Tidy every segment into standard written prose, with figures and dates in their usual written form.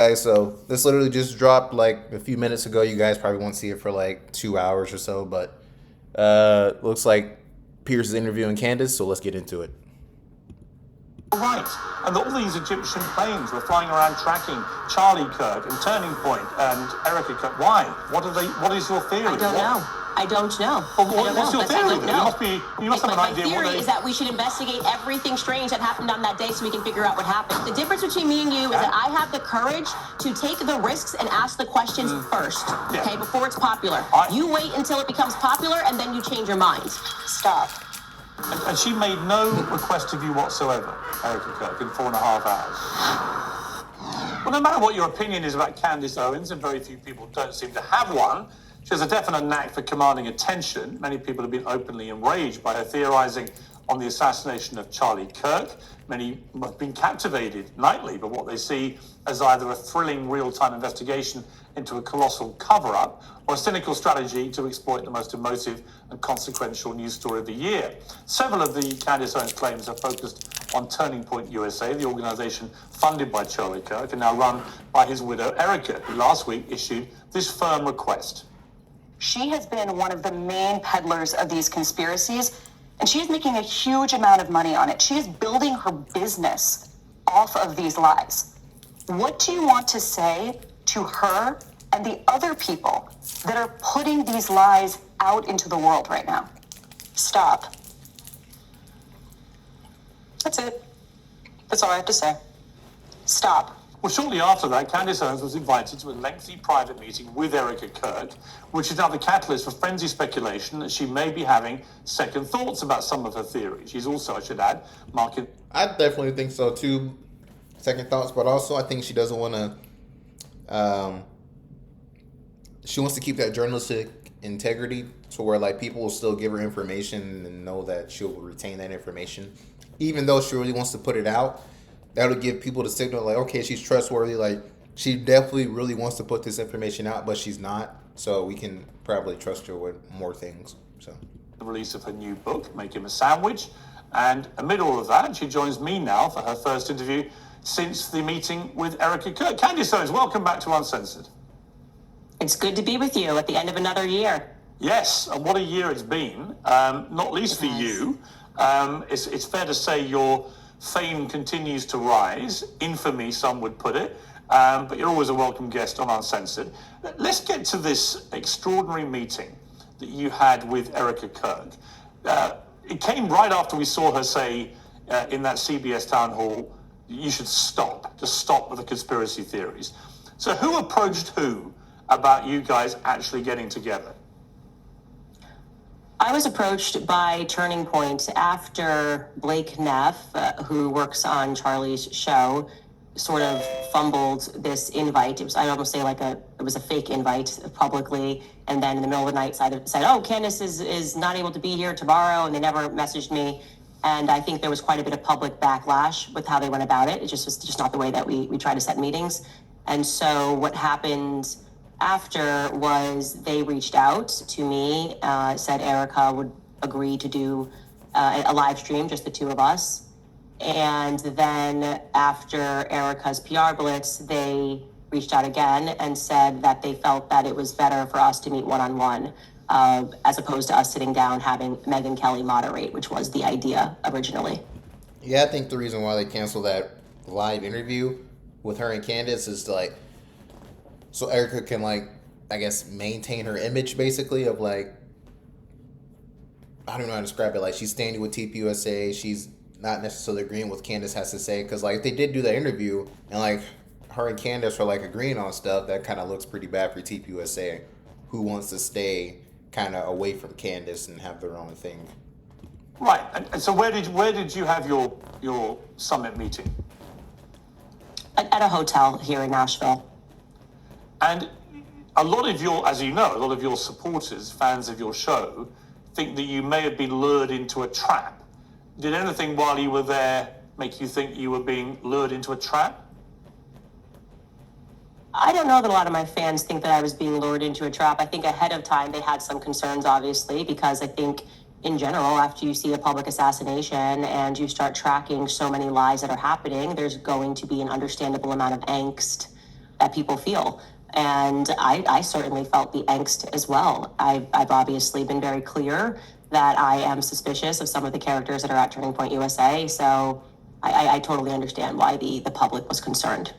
Okay, so this literally just dropped like a few minutes ago. You guys probably won't see it for like 2 hours or so, but looks like Piers is interviewing Candace, so let's get into it. Right, and all these Egyptian planes were flying around tracking Charlie Kirk and Turning Point and Erica Kirk. Why? What are they? What is your theory? I don't know. I don't know. Well, what's your theory? You must have an my idea. theory is that we should investigate everything strange that happened on that day so we can figure out what happened. The difference between me and you is that I have the courage to take the risks and ask the questions first, okay, before it's popular. You wait until it becomes popular and then you change your mind. Stop. And she made no request of you whatsoever, Erica Kirk, in 4.5 hours. Well, no matter what your opinion is about Candace Owens, and very few people don't seem to have one, she has a definite knack for commanding attention. Many people have been openly enraged by her theorizing on the assassination of Charlie Kirk. Many have been captivated nightly by what they see as either a thrilling real-time investigation into a colossal cover-up or a cynical strategy to exploit the most emotive and consequential news story of the year. Several of the Candace Owens claims are focused on Turning Point USA, the organization funded by Charlie Kirk and now run by his widow, Erica, who last week issued this firm request. She has been one of the main peddlers of these conspiracies, and she is making a huge amount of money on it. She is building her business off of these lies. What do you want to say to her and the other people that are putting these lies out into the world right now? Stop. That's it. That's all I have to say. Stop. Well, shortly after that, Candace Owens was invited to a lengthy private meeting with Erica Kirk, which is now the catalyst for frenzied speculation that she may be having second thoughts about some of her theories. She's also, I should add, marking... I definitely think so too. Second thoughts, but also I think she doesn't want to. She wants to keep that journalistic integrity to where like people will still give her information and know that she'll retain that information, even though she really wants to put it out. That'll give people the signal like, okay, she's trustworthy. Like she definitely really wants to put this information out, but she's not. So we can probably trust her with more things. So the release of her new book, Make Him a Sandwich. And amid all of that, she joins me now for her first interview since the meeting with Erica Kirk. Candace Owens, welcome back to Uncensored. It's good to be with you at the end of another year. Yes, and what a year it's been, not least for you. It's fair to say your fame continues to rise, infamy some would put it, but you're always a welcome guest on Uncensored. Let's get to this extraordinary meeting that you had with Erica Kirk. It came right after we saw her say in that CBS town hall, you should just stop with the conspiracy theories. So who approached who about you guys actually getting together? I was approached by Turning Point after Blake Neff, who works on Charlie's show, sort of fumbled this invite. It was, I'd almost say it was a fake invite publicly. And then in the middle of the night said, oh, Candace is not able to be here tomorrow. And they never messaged me. And I think there was quite a bit of public backlash with how they went about it. It just was just not the way that we try to set meetings. And so what happened after was they reached out to me, said Erica would agree to do a live stream, just the two of us. And then after Erica's PR blitz, they reached out again and said that they felt that it was better for us to meet one-on-one as opposed to us sitting down having Megyn Kelly moderate, which was the idea originally. yeah, I think the reason why they canceled that live interview with her and Candace is like so Erica can like I guess maintain her image basically of like I don't know how to describe it, like she's standing with TPUSA, she's not necessarily agreeing with Candace has to say, because like they did do that interview and like her and Candace are like agreeing on stuff that kind of looks pretty bad for TPUSA, who wants to stay kind of away from Candace and have their own thing. Right, and so where did you have your summit meeting? At a hotel here in Nashville. And a lot of your supporters, fans of your show, think that you may have been lured into a trap. Did anything while you were there make you think you were being lured into a trap? I don't know that a lot of my fans think that I was being lured into a trap. I think ahead of time they had some concerns, obviously, because I think in general, after you see a public assassination and you start tracking so many lies that are happening, there's going to be an understandable amount of angst that people feel. And I certainly felt the angst as well. I've obviously been very clear that I am suspicious of some of the characters that are at Turning Point USA. So I totally understand why the public was concerned.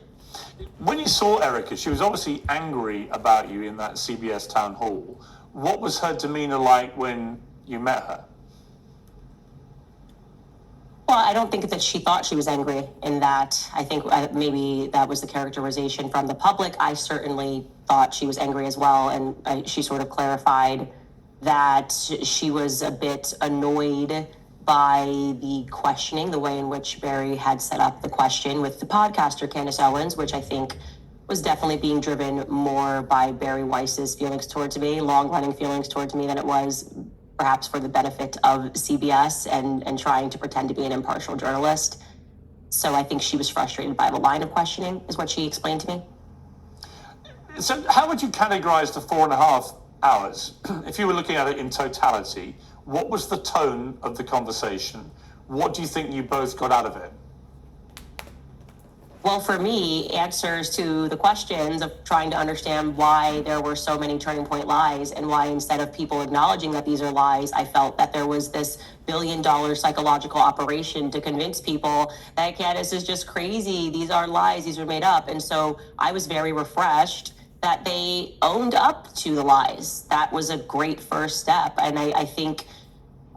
When you saw Erica, she was obviously angry about you in that CBS town hall. What was her demeanor like when you met her? Well, I don't think that she thought she was angry in that. I think maybe that was the characterization from the public. I certainly thought she was angry as well. And she sort of clarified that she was a bit annoyed by the questioning, the way in which Barry had set up the question with the podcaster Candace Owens, which I think was definitely being driven more by Barry Weiss's feelings towards me, long-running feelings towards me, than it was perhaps for the benefit of CBS and trying to pretend to be an impartial journalist. So I think she was frustrated by the line of questioning, is what she explained to me. So how would you categorize the 4.5 hours? If you were looking at it in totality, what was the tone of the conversation? What do you think you both got out of it? Well, for me, answers to the questions of trying to understand why there were so many Turning Point lies, and why instead of people acknowledging that these are lies, I felt that there was this billion-dollar psychological operation to convince people that Candace is just crazy. These are lies. These are made up. And so I was very refreshed that they owned up to the lies. That was a great first step. And I think,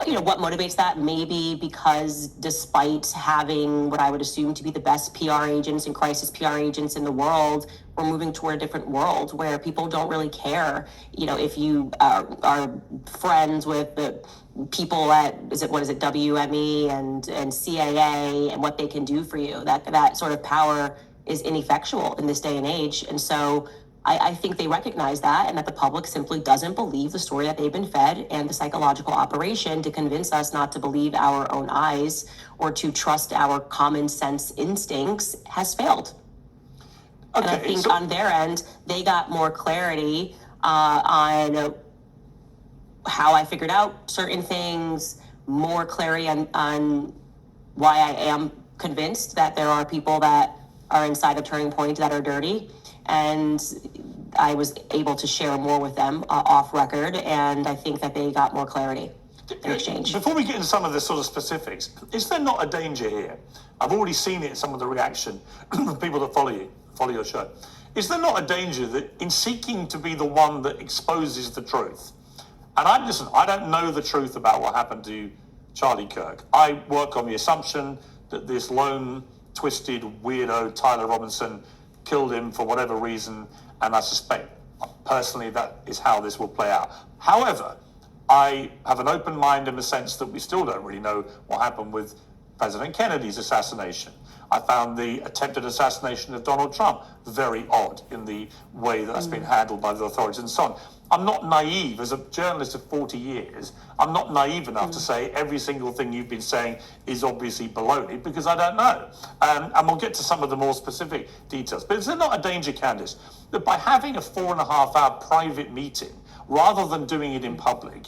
what motivates that? Maybe because despite having what I would assume to be the best PR agents and crisis PR agents in the world, we're moving toward a different world where people don't really care. If you are friends with the people at, WME and CAA and what they can do for you, that sort of power is ineffectual in this day and age. And so I think they recognize that, and that the public simply doesn't believe the story that they've been fed, and the psychological operation to convince us not to believe our own eyes or to trust our common sense instincts has failed. Okay, and I think on their end, they got more clarity on how I figured out certain things, more clarity on why I am convinced that there are people that are inside of Turning Point that are dirty. And I was able to share more with them off record, and I think that they got more clarity in exchange. Before we get into some of the sort of specifics, is there not a danger here? I've already seen it in some of the reaction of people that follow your show. Is there not a danger that in seeking to be the one that exposes the truth, and I don't know the truth about what happened to Charlie Kirk. I work on the assumption that this lone, twisted, weirdo Tyler Robinson killed him for whatever reason, and I suspect personally that is how this will play out. However, I have an open mind in the sense that we still don't really know what happened with President Kennedy's assassination. I found the attempted assassination of Donald Trump very odd in the way that's been handled by the authorities and so on. I'm not naive. As a journalist of 40 years, I'm not naive enough to say every single thing you've been saying is obviously baloney, because I don't know. And we'll get to some of the more specific details. But is there not a danger, Candace, that by having a 4.5-hour private meeting, rather than doing it in public,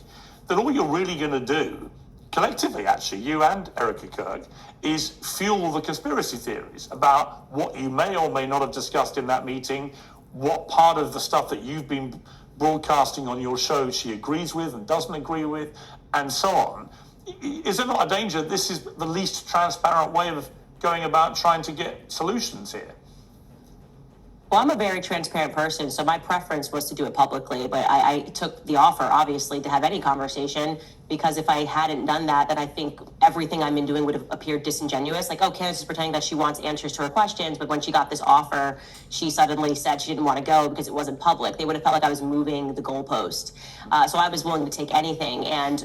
that all you're really going to do, collectively actually, you and Erica Kirk, is fuel the conspiracy theories about what you may or may not have discussed in that meeting, what part of the stuff that you've been broadcasting on your show she agrees with and doesn't agree with, and so on. Is there not a danger this is the least transparent way of going about trying to get solutions here? Well, I'm a very transparent person, so my preference was to do it publicly, but I took the offer, obviously, to have any conversation, because if I hadn't done that, then I think everything I've been doing would have appeared disingenuous. Like, Candace is pretending that she wants answers to her questions, but when she got this offer, she suddenly said she didn't want to go because it wasn't public. They would have felt like I was moving the goalpost. So I was willing to take anything. And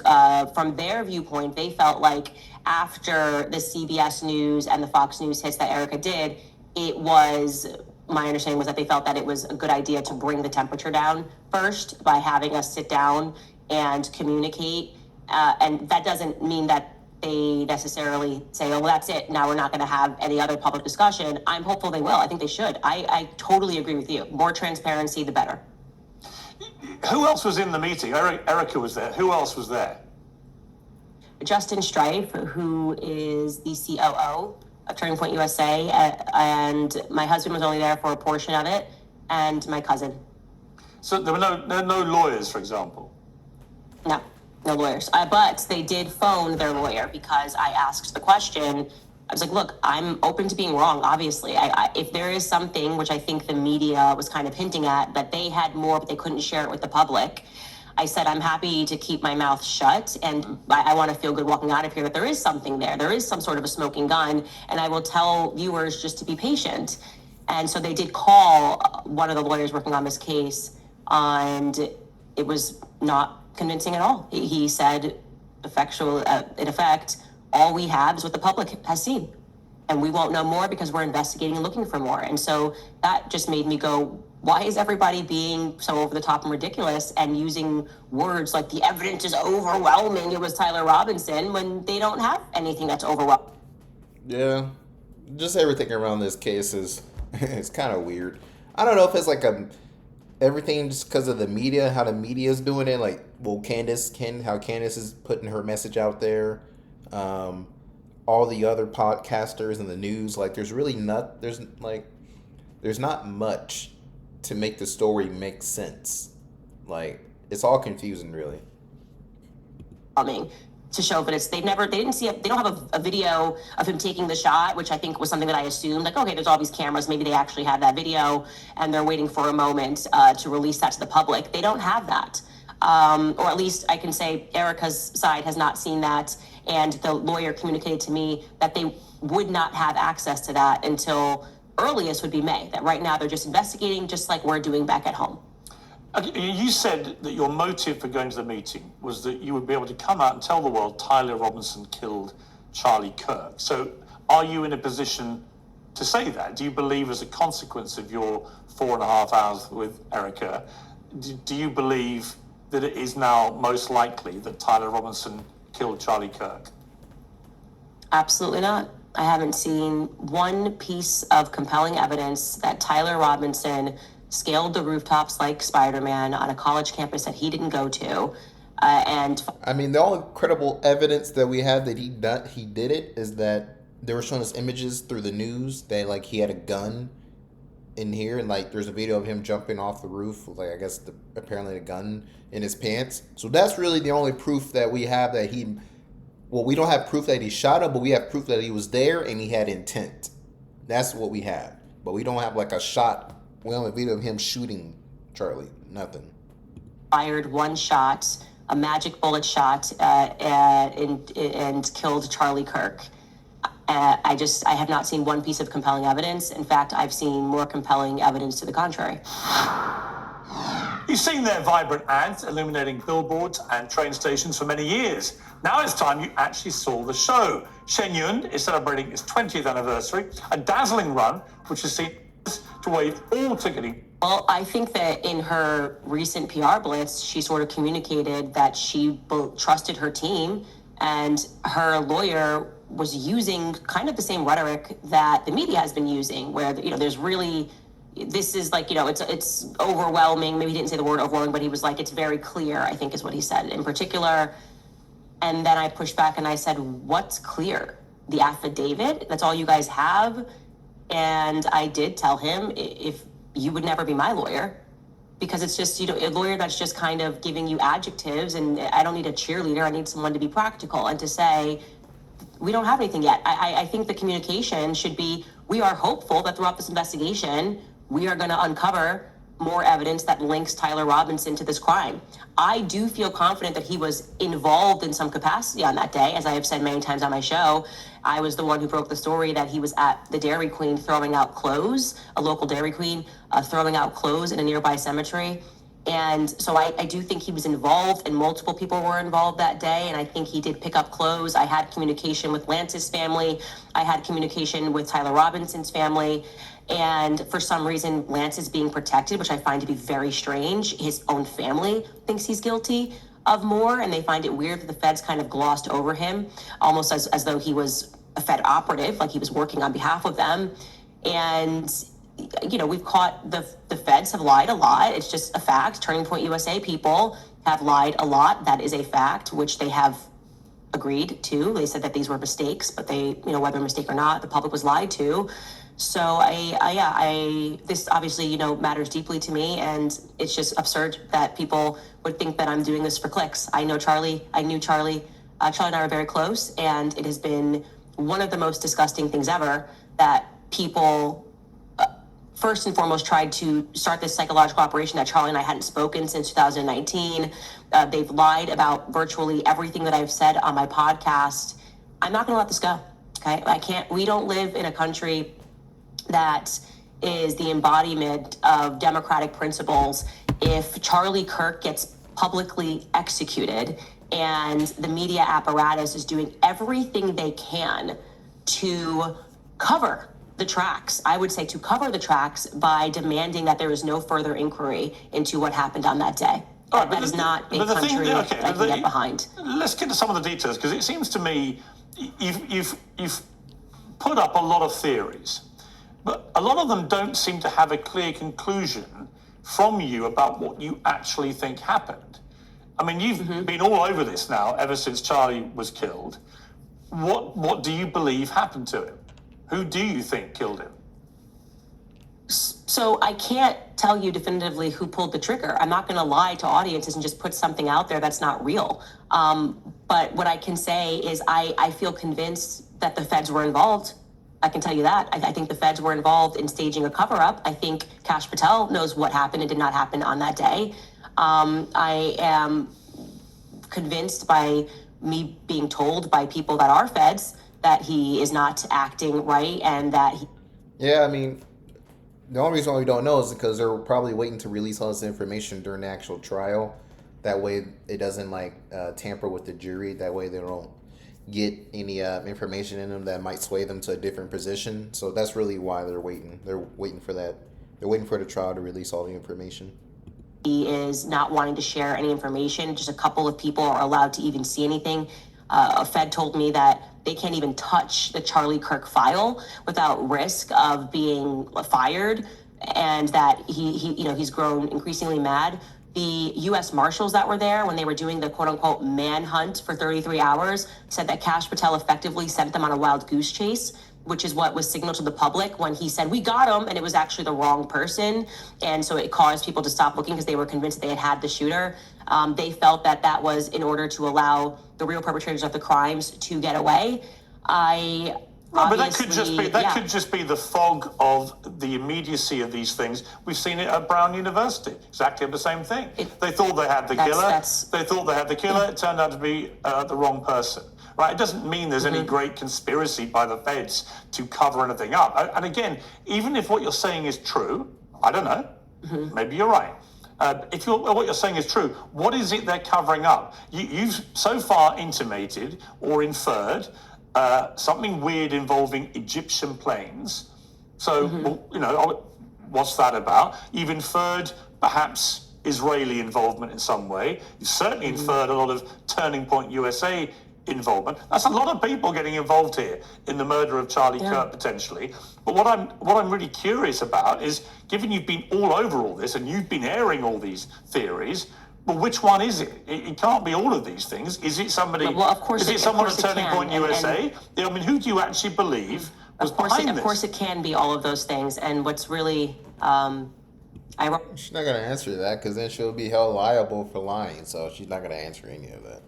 from their viewpoint, they felt like after the CBS News and the Fox News hits that Erica did, my understanding was that they felt that it was a good idea to bring the temperature down first by having us sit down and communicate. And that doesn't mean that they necessarily say, oh, well, that's it. Now we're not going to have any other public discussion. I'm hopeful they will. I think they should. I totally agree with you. More transparency, the better. Who else was in the meeting? Erica was there. Who else was there? Justin Strife, who is the COO of Turning Point USA, and my husband was only there for a portion of it, and my cousin. So there were no lawyers, for example? No, no lawyers. But they did phone their lawyer because I asked the question. I was like, look, I'm open to being wrong, obviously. If there is something, which I think the media was kind of hinting at, that they had more, but they couldn't share it with the public, I said, I'm happy to keep my mouth shut, and I want to feel good walking out of here that there is something there. There is some sort of a smoking gun, and I will tell viewers just to be patient. And so they did call one of the lawyers working on this case, and it was not convincing at all. He said, in effect, all we have is what the public has seen. And we won't know more because we're investigating and looking for more. And so that just made me go, why is everybody being so over the top and ridiculous and using words like the evidence is overwhelming, it was Tyler Robinson, when they don't have anything that's overwhelming? Yeah, just everything around this case is it's kind of weird. I don't know if it's like everything just because of the media, how the media is doing it. Like, well, how Candace is putting her message out there. All the other podcasters in the news, like there's not much to make the story make sense. Like, it's all confusing, really. To show, but they don't have a video of him taking the shot, which I think was something that I assumed, like, okay, there's all these cameras, maybe they actually have that video and they're waiting for a moment to release that to the public. They don't have that. Or at least I can say Erica's side has not seen that, and the lawyer communicated to me that they would not have access to that until earliest would be May, that right now they're just investigating, just like we're doing back at home. You said that your motive for going to the meeting was that you would be able to come out and tell the world Tyler Robinson killed Charlie Kirk. So are you in a position to say that? Do you believe, as a consequence of your 4.5 hours with Erica, do you believe that it is now most likely that Tyler Robinson killed Charlie Kirk? Absolutely not. I haven't seen one piece of compelling evidence that Tyler Robinson scaled the rooftops like Spider-Man on a college campus that he didn't go to. I mean, the only credible evidence that we have that he did it is that they were showing us images through the news that, like, he had a gun in here, and, like, there's a video of him jumping off the roof with, like, I guess apparently a gun in his pants. So that's really the only proof that we have that we don't have proof that he shot him, but we have proof that he was there and he had intent. That's what we have. But we don't have, like, a shot. We don't have a video of him shooting Charlie. Nothing. Fired one shot, a magic bullet shot, and killed Charlie Kirk. I have not seen one piece of compelling evidence. In fact, I've seen more compelling evidence to the contrary. You've seen their vibrant ads illuminating billboards and train stations for many years. Now it's time you actually saw the show. Shen Yun is celebrating its 20th anniversary, a dazzling run which has seen to waive all ticketing. Well, I think that in her recent PR blitz, she sort of communicated that she trusted her team, and her lawyer was using kind of the same rhetoric that the media has been using, where, there's really, this is like, it's overwhelming. Maybe he didn't say the word overwhelming, but he was like, it's very clear, I think is what he said in particular. And then I pushed back and I said, what's clear? The affidavit? That's all you guys have? And I did tell him, if you would never be my lawyer, because it's just, a lawyer that's just kind of giving you adjectives, and I don't need a cheerleader. I need someone to be practical and to say, we don't have anything yet. I think the communication should be, we are hopeful that throughout this investigation, we are going to uncover more evidence that links Tyler Robinson to this crime. I do feel confident that he was involved in some capacity on that day. As I have said many times on my show, I was the one who broke the story that he was at the Dairy Queen throwing out clothes, a local Dairy Queen, throwing out clothes in a nearby cemetery. And so I do think he was involved, and multiple people were involved that day. And I think he did pick up clothes. I had communication with Lance's family. I had communication with Tyler Robinson's family. And for some reason, Lance is being protected, which I find to be very strange. His own family thinks he's guilty of more, and they find it weird that the feds kind of glossed over him, almost as though he was a Fed operative, like he was working on behalf of them. And we've caught the feds have lied a lot. It's just a fact. Turning Point USA people have lied a lot. That is a fact, which they have agreed to. They said that these were mistakes, but they, whether a mistake or not, the public was lied to. So this obviously, matters deeply to me, and it's just absurd that people would think that I'm doing this for clicks. I know Charlie. I knew Charlie. Charlie and I are very close, and it has been one of the most disgusting things ever that people first and foremost tried to start this psychological operation that Charlie and I hadn't spoken since 2019. They've lied about virtually everything that I've said on my podcast. I'm not going to let this go. Okay, we don't live in a country that is the embodiment of democratic principles. If Charlie Kirk gets publicly executed and the media apparatus is doing everything they can to cover the tracks, I would say to cover the tracks by demanding that there is no further inquiry into what happened on that day. Right, that is not a country that I can get behind. Let's get to some of the details, because it seems to me you've put up a lot of theories, but a lot of them don't seem to have a clear conclusion from you about what you actually think happened. I mean, you've been all over this now ever since Charlie was killed. What do you believe happened to him? Who do you think killed him? So I can't tell you definitively who pulled the trigger. I'm not going to lie to audiences and just put something out there that's not real. But what I can say is I feel convinced that the feds were involved. I can tell you that. I think the feds were involved in staging a cover-up. I think Kash Patel knows what happened and did not happen on that day. I am convinced by me being told by people that are feds that he is not acting right and that he... Yeah, I mean, the only reason why we don't know is because they're probably waiting to release all this information during the actual trial. That way it doesn't tamper with the jury. That way they don't get any information in them that might sway them to a different position. So that's really why they're waiting. They're waiting for that. They're waiting for the trial to release all the information. He is not wanting to share any information. Just a couple of people are allowed to even see anything. A Fed told me that they can't even touch the Charlie Kirk file without risk of being fired, and that he's grown increasingly mad. The U.S. Marshals that were there when they were doing the quote-unquote manhunt for 33 hours said that Kash Patel effectively sent them on a wild goose chase, which is what was signaled to the public when he said, "We got him," and it was actually the wrong person. And so it caused people to stop looking because they were convinced that they had the shooter. They felt that was in order to allow the real perpetrators of the crimes to get away. But that could just be the fog of the immediacy of these things. We've seen it at Brown University, exactly the same thing. They thought they had the killer. It turned out to be the wrong person. Right? It doesn't mean there's any great conspiracy by the feds to cover anything up. And again, even if what you're saying is true, I don't know. Maybe you're right. If what you're saying is true, what is it they're covering up? You've so far intimated or inferred something weird involving Egyptian planes. So, what's that about? You've inferred perhaps Israeli involvement in some way. You've certainly inferred a lot of Turning Point USA involvement. That's a lot of people getting involved here in the murder of Charlie Kirk potentially. But what I'm really curious about is, given you've been all over all this and you've been airing all these theories, well, which one is it? It can't be all of these things. Is it somebody? Well, of course, is it someone at Turning Point USA? I mean, who do you actually believe was behind this? Of course, it can be all of those things. And what's really she's not going to answer that because then she'll be held liable for lying. So she's not going to answer any of that.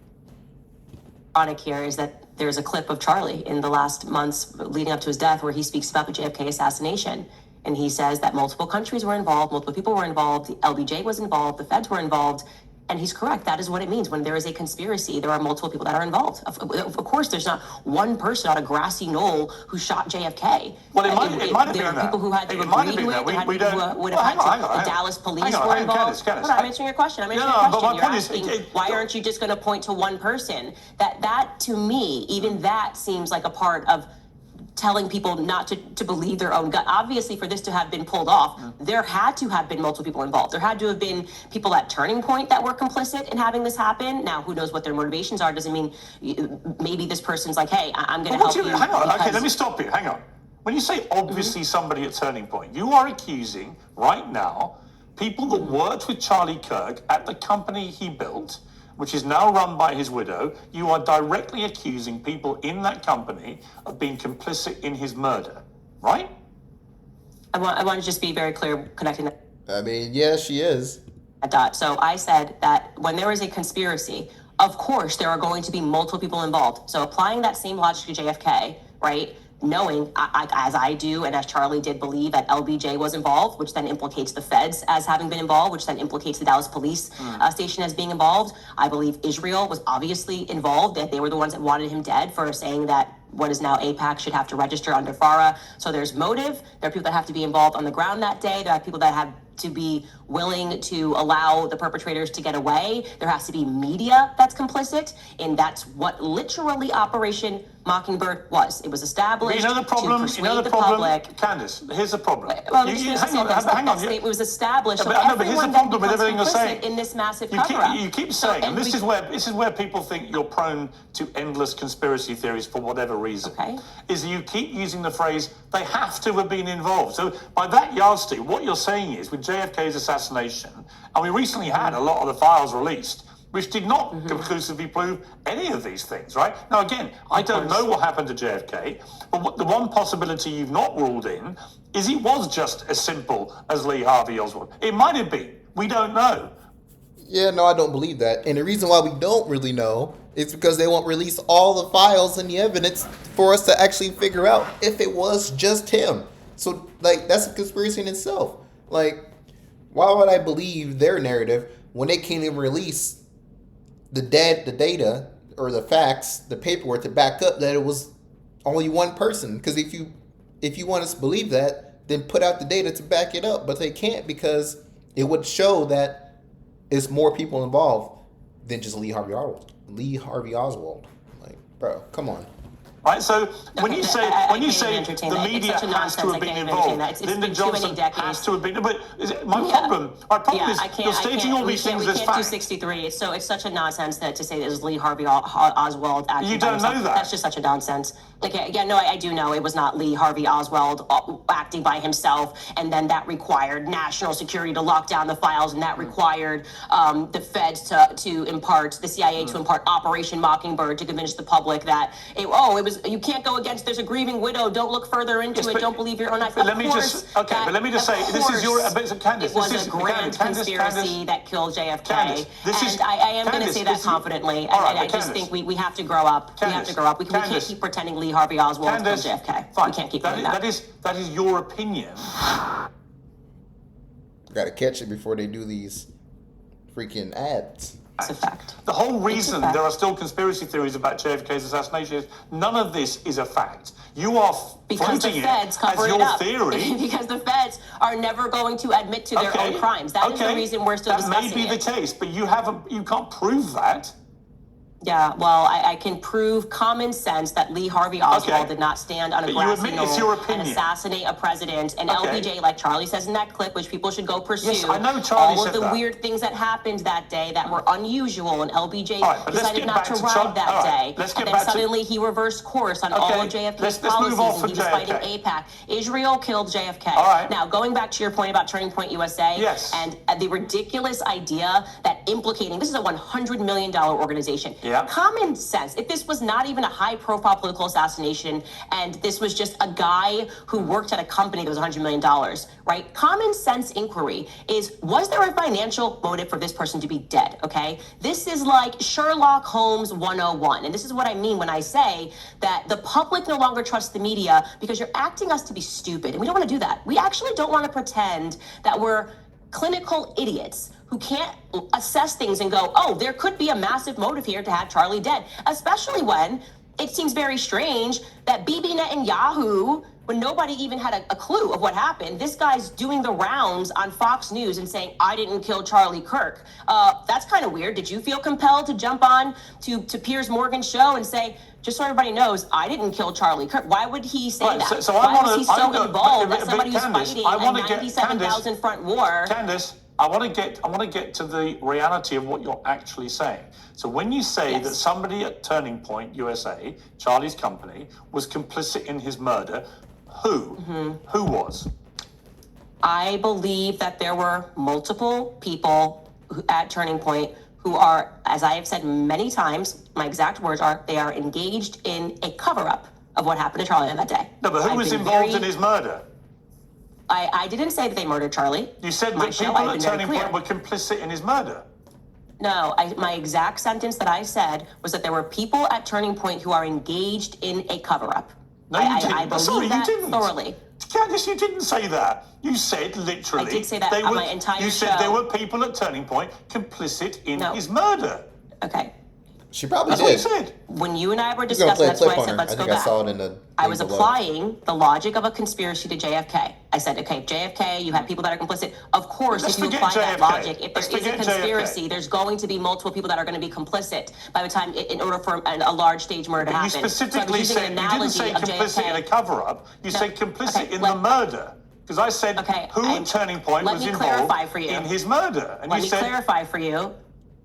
Ironic here is that there's a clip of Charlie in the last months leading up to his death where he speaks about the JFK assassination. And he says that multiple countries were involved, multiple people were involved, the LBJ was involved, the feds were involved. And he's correct. That is what it means. When there is a conspiracy, there are multiple people that are involved. Of course, there's not one person on a grassy knoll who shot JFK. Well, it might have been that. There are people who had the agreement with, there had people who would have had the Dallas police were involved. Candace. I'm answering your question. You're asking, why aren't you just going to point to one person? That to me, even that seems like a part of telling people not to believe their own gut. Obviously, for this to have been pulled off, there had to have been multiple people involved. There had to have been people at Turning Point that were complicit in having this happen. Now, who knows what their motivations are? Doesn't mean maybe this person's like, hey, I'm going to help you. Hang on. Okay, let me stop you. Hang on. When you say obviously somebody at Turning Point, you are accusing right now people that worked with Charlie Kirk at the company he built, which is now run by his widow. You are directly accusing people in that company of being complicit in his murder, right? I want to just be very clear connecting that. I mean, yeah, she is. Dot. So I said that when there is a conspiracy, of course there are going to be multiple people involved. So applying that same logic to JFK, right? Knowing, as I do and as Charlie did, believe that LBJ was involved, which then implicates the feds as having been involved, which then implicates the Dallas police station as being involved. I believe Israel was obviously involved, that they were the ones that wanted him dead for saying that what is now AIPAC should have to register under FARA. So there's motive. There are people that have to be involved on the ground that day. There are people that have to be willing to allow the perpetrators to get away. There has to be media that's complicit, and that's what literally Operation Mockingbird was. It was established You know the problem. to persuade You know the public. problem, Candace. Here's the problem. Well, Hang on. that statement was established. No, So but here's the everyone then problem with becomes everything you're saying. complicit in this massive You cover-up. keep So, saying, and this we- is where people think you're prone to endless conspiracy theories for whatever reason. Okay. Is you keep using the phrase "they have to have been involved." So by that yardstick, what you're saying is, with JFK's assassination, and we recently had a lot of the files released, which did not conclusively prove any of these things, right? Now, again, I don't know what happened to JFK, but the one possibility you've not ruled in is it was just as simple as Lee Harvey Oswald. It might have been. We don't know. Yeah, no, I don't believe that. And the reason why we don't really know is because they won't release all the files and the evidence for us to actually figure out if it was just him. So, like, that's a conspiracy in itself. Like, why would I believe their narrative when they can't even release the data or the facts, the paperwork to back up that it was only one person? Because if you want us to believe that, then put out the data to back it up. But they can't, because it would show that it's more people involved than just Lee Harvey Oswald. Like, bro, come on. Right, so when you say entertain the that. It's media such a has to nonsense, have I been can't even involved, entertain that. It's Lyndon been too many Johnson decades. has to have been. But my problem is you're staging all these things as We can't do fact. 63. So it's such a nonsense that to say that it was Lee Harvey Oswald acting You by don't himself. know that. That's just such a nonsense. Like, yeah, no, I do know it was not Lee Harvey Oswald acting by himself, and then that required national security to lock down the files, and that required the feds to impart, the CIA to impart Operation Mockingbird to convince the public that it was, you can't go against, there's a grieving widow, don't look further into Yes, it, but- don't believe your own eyes. but let me just say, this is your, Candace, it was this is a grand conspiracy that killed JFK, Candace, and I am going to say that confidently. All right, I just think we have to grow up. We have to grow up. We can't keep pretending Lee Harvey Oswald killed JFK. Fine. We can't keep doing that. That is your opinion. Gotta catch it before they do these freaking ads. It's a fact. The whole reason fact. there are still conspiracy theories about JFK's assassination is none of this is a fact. You are Because the floating feds it cover as it your up. theory. Because the feds are never going to admit to their own crimes. That is the reason we're still discussing That may be it. the case, but you can't prove that. Yeah, well, I can prove common sense that Lee Harvey Oswald did not stand on a But you grassy admit it's your knoll and opinion. assassinate a president. And Okay. LBJ, like Charlie says in that clip, which people should go pursue. Yes, I know Charlie all said of the that. weird things that happened that day that were unusual, and LBJ All right, but let's decided get not back to to ride Charlie. that All right, day. let's get And then back to- suddenly he reversed course on all Okay, of JFK's let's move policies, off and from he was fighting JFK. AIPAC. Israel killed JFK. All right. Now, going back to your point about Turning Point USA, Yes. and the ridiculous idea that implicating, this is a $100 million organization. Yeah. Common sense, if this was not even a high-profile political assassination, and this was just a guy who worked at a company that was $100 million, right? Common sense inquiry is, was there a financial motive for this person to be dead, okay? This is like Sherlock Holmes 101, and this is what I mean when I say that the public no longer trusts the media because you're acting us to be stupid, and we don't want to do that. We actually don't want to pretend that we're clinical idiots who can't assess things and go, oh, there could be a massive motive here to have Charlie dead, especially when it seems very strange that Bibi Netanyahu, when nobody even had a clue of what happened, this guy's doing the rounds on Fox News and saying, I didn't kill Charlie Kirk. That's kind of weird. Did you feel compelled to jump on to Piers Morgan's show and say, just so everybody knows, I didn't kill Charlie Kirk? Why would he say Right, that? so Why I was he wanna- so involved but as somebody who's Candace, fighting I a wanna get- 97,000 front war? Candace, I want to get to the reality of what you're actually saying. So when you say Yes. that somebody at Turning Point USA, Charlie's company, was complicit in his murder, who? Who was? I believe that there were multiple people at Turning Point who are, as I have said many times, my exact words are, they are engaged in a cover-up of what happened to Charlie on that day. No, but who I've was been involved very- in his murder? I didn't say that they murdered Charlie. You said My that show, people I've at been very Turning clear. Point were complicit in his murder. No, my exact sentence that I said was that there were people at Turning Point who are engaged in a cover-up. No, you didn't. I believe Sorry, that you didn't. thoroughly. Candace, you didn't say that. You said literally. I did say that on my entire You said show. there were people at Turning Point complicit in No. his murder. Okay. She probably That's what you did. said. When you and I were We're gonna discussing, play a that's why clip I on said, her. let's I go think I back. saw it in the. I was thing below. applying the logic of a conspiracy to JFK. I said, okay, JFK, you have people that are complicit. Of course, Let's if you forget apply that JFK. logic, if Let's there is a forget conspiracy, JFK. there's going to be multiple people that are going to be complicit by the time, in order for a large stage murder to But you happen. specifically So I was using said, an you didn't say analogy of complicit in a JFK. cover-up. You No. said complicit Okay, in the murder. Because I said Okay, who at Turning Point let was me involved clarify for you. in his murder. And Let you me said, clarify for you.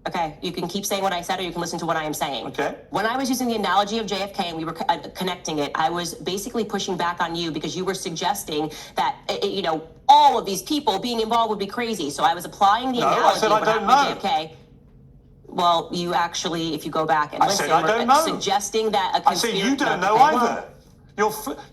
Okay, you can keep saying what I said or you can listen to what I am saying. Okay. When I was using the analogy of JFK and we were connecting it, I was basically pushing back on you because you were suggesting that, all of these people being involved would be crazy. So I was applying the No, I analogy said of I what don't happened know. to JFK. Well, you actually, if you go back and I listen, said I were don't know. suggesting that a I said conspiracy. you don't know Okay, well, either.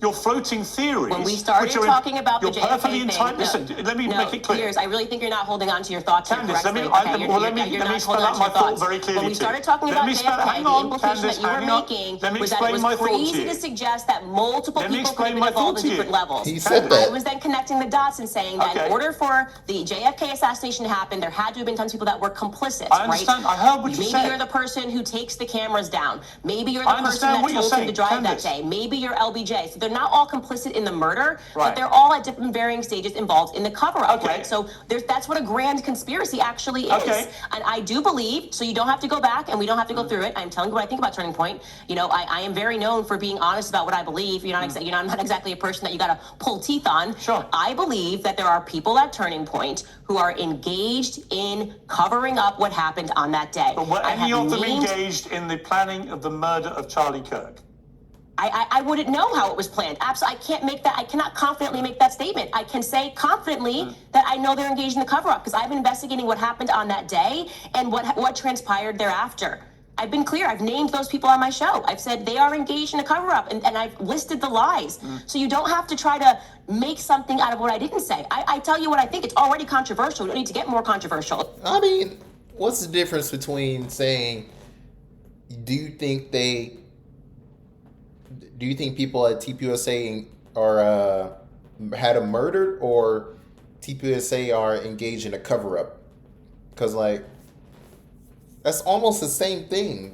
You're floating theories. when we started which are talking about the you're JFK perfectly thing, entitled. Listen, let me make it clear. Piers, I really think you're not holding on to your thoughts here Candace, correctly. let me You're spell not out my holding on to your thought thoughts. very clearly. When we too. started talking Let about me spell, JFK, hang the on, implication Candace, that you were hang on. making Let me was that it explain was my thought to crazy you. to suggest that multiple Let me people could have explain been my involved thought in to you. different levels. He said I that. was then connecting the dots and saying that Okay. in order for the JFK assassination to happen, there had to have been tons of people that were complicit, I understand. right? I heard what you Maybe said. you're the person who takes the cameras down. Maybe you're the I person understand that what you're told him to saying, drive Candace. that day. Maybe you're LBJ. So they're not all complicit in the murder, but Right. they're all at different varying stages involved in the cover-up, Okay. right? So that's what a grand conspiracy actually is. Okay. And I do believe, so you don't have to go back and we don't have to go through it. I'm telling you what I think about Turning Point. I am very known for being honest about what I believe. I'm not exactly a person that you got to pull teeth on. Sure. I believe that there are people at Turning Point who are engaged in covering up what happened on that day. But were I any have of them named- engaged in the planning of the murder of Charlie Kirk? I wouldn't know how it was planned. Absolutely, I cannot confidently make that statement. I can say confidently that I know they're engaged in the cover-up because I've been investigating what happened on that day and what transpired thereafter. I've been clear. I've named those people on my show. I've said they are engaged in a cover-up, and I've listed the lies. So you don't have to try to make something out of what I didn't say. I tell you what I think. It's already controversial. We don't need to get more controversial. I mean, what's the difference between saying, do you think people at TPUSA are had him murdered, or TPUSA are engaged in a cover up? Because that's almost the same thing.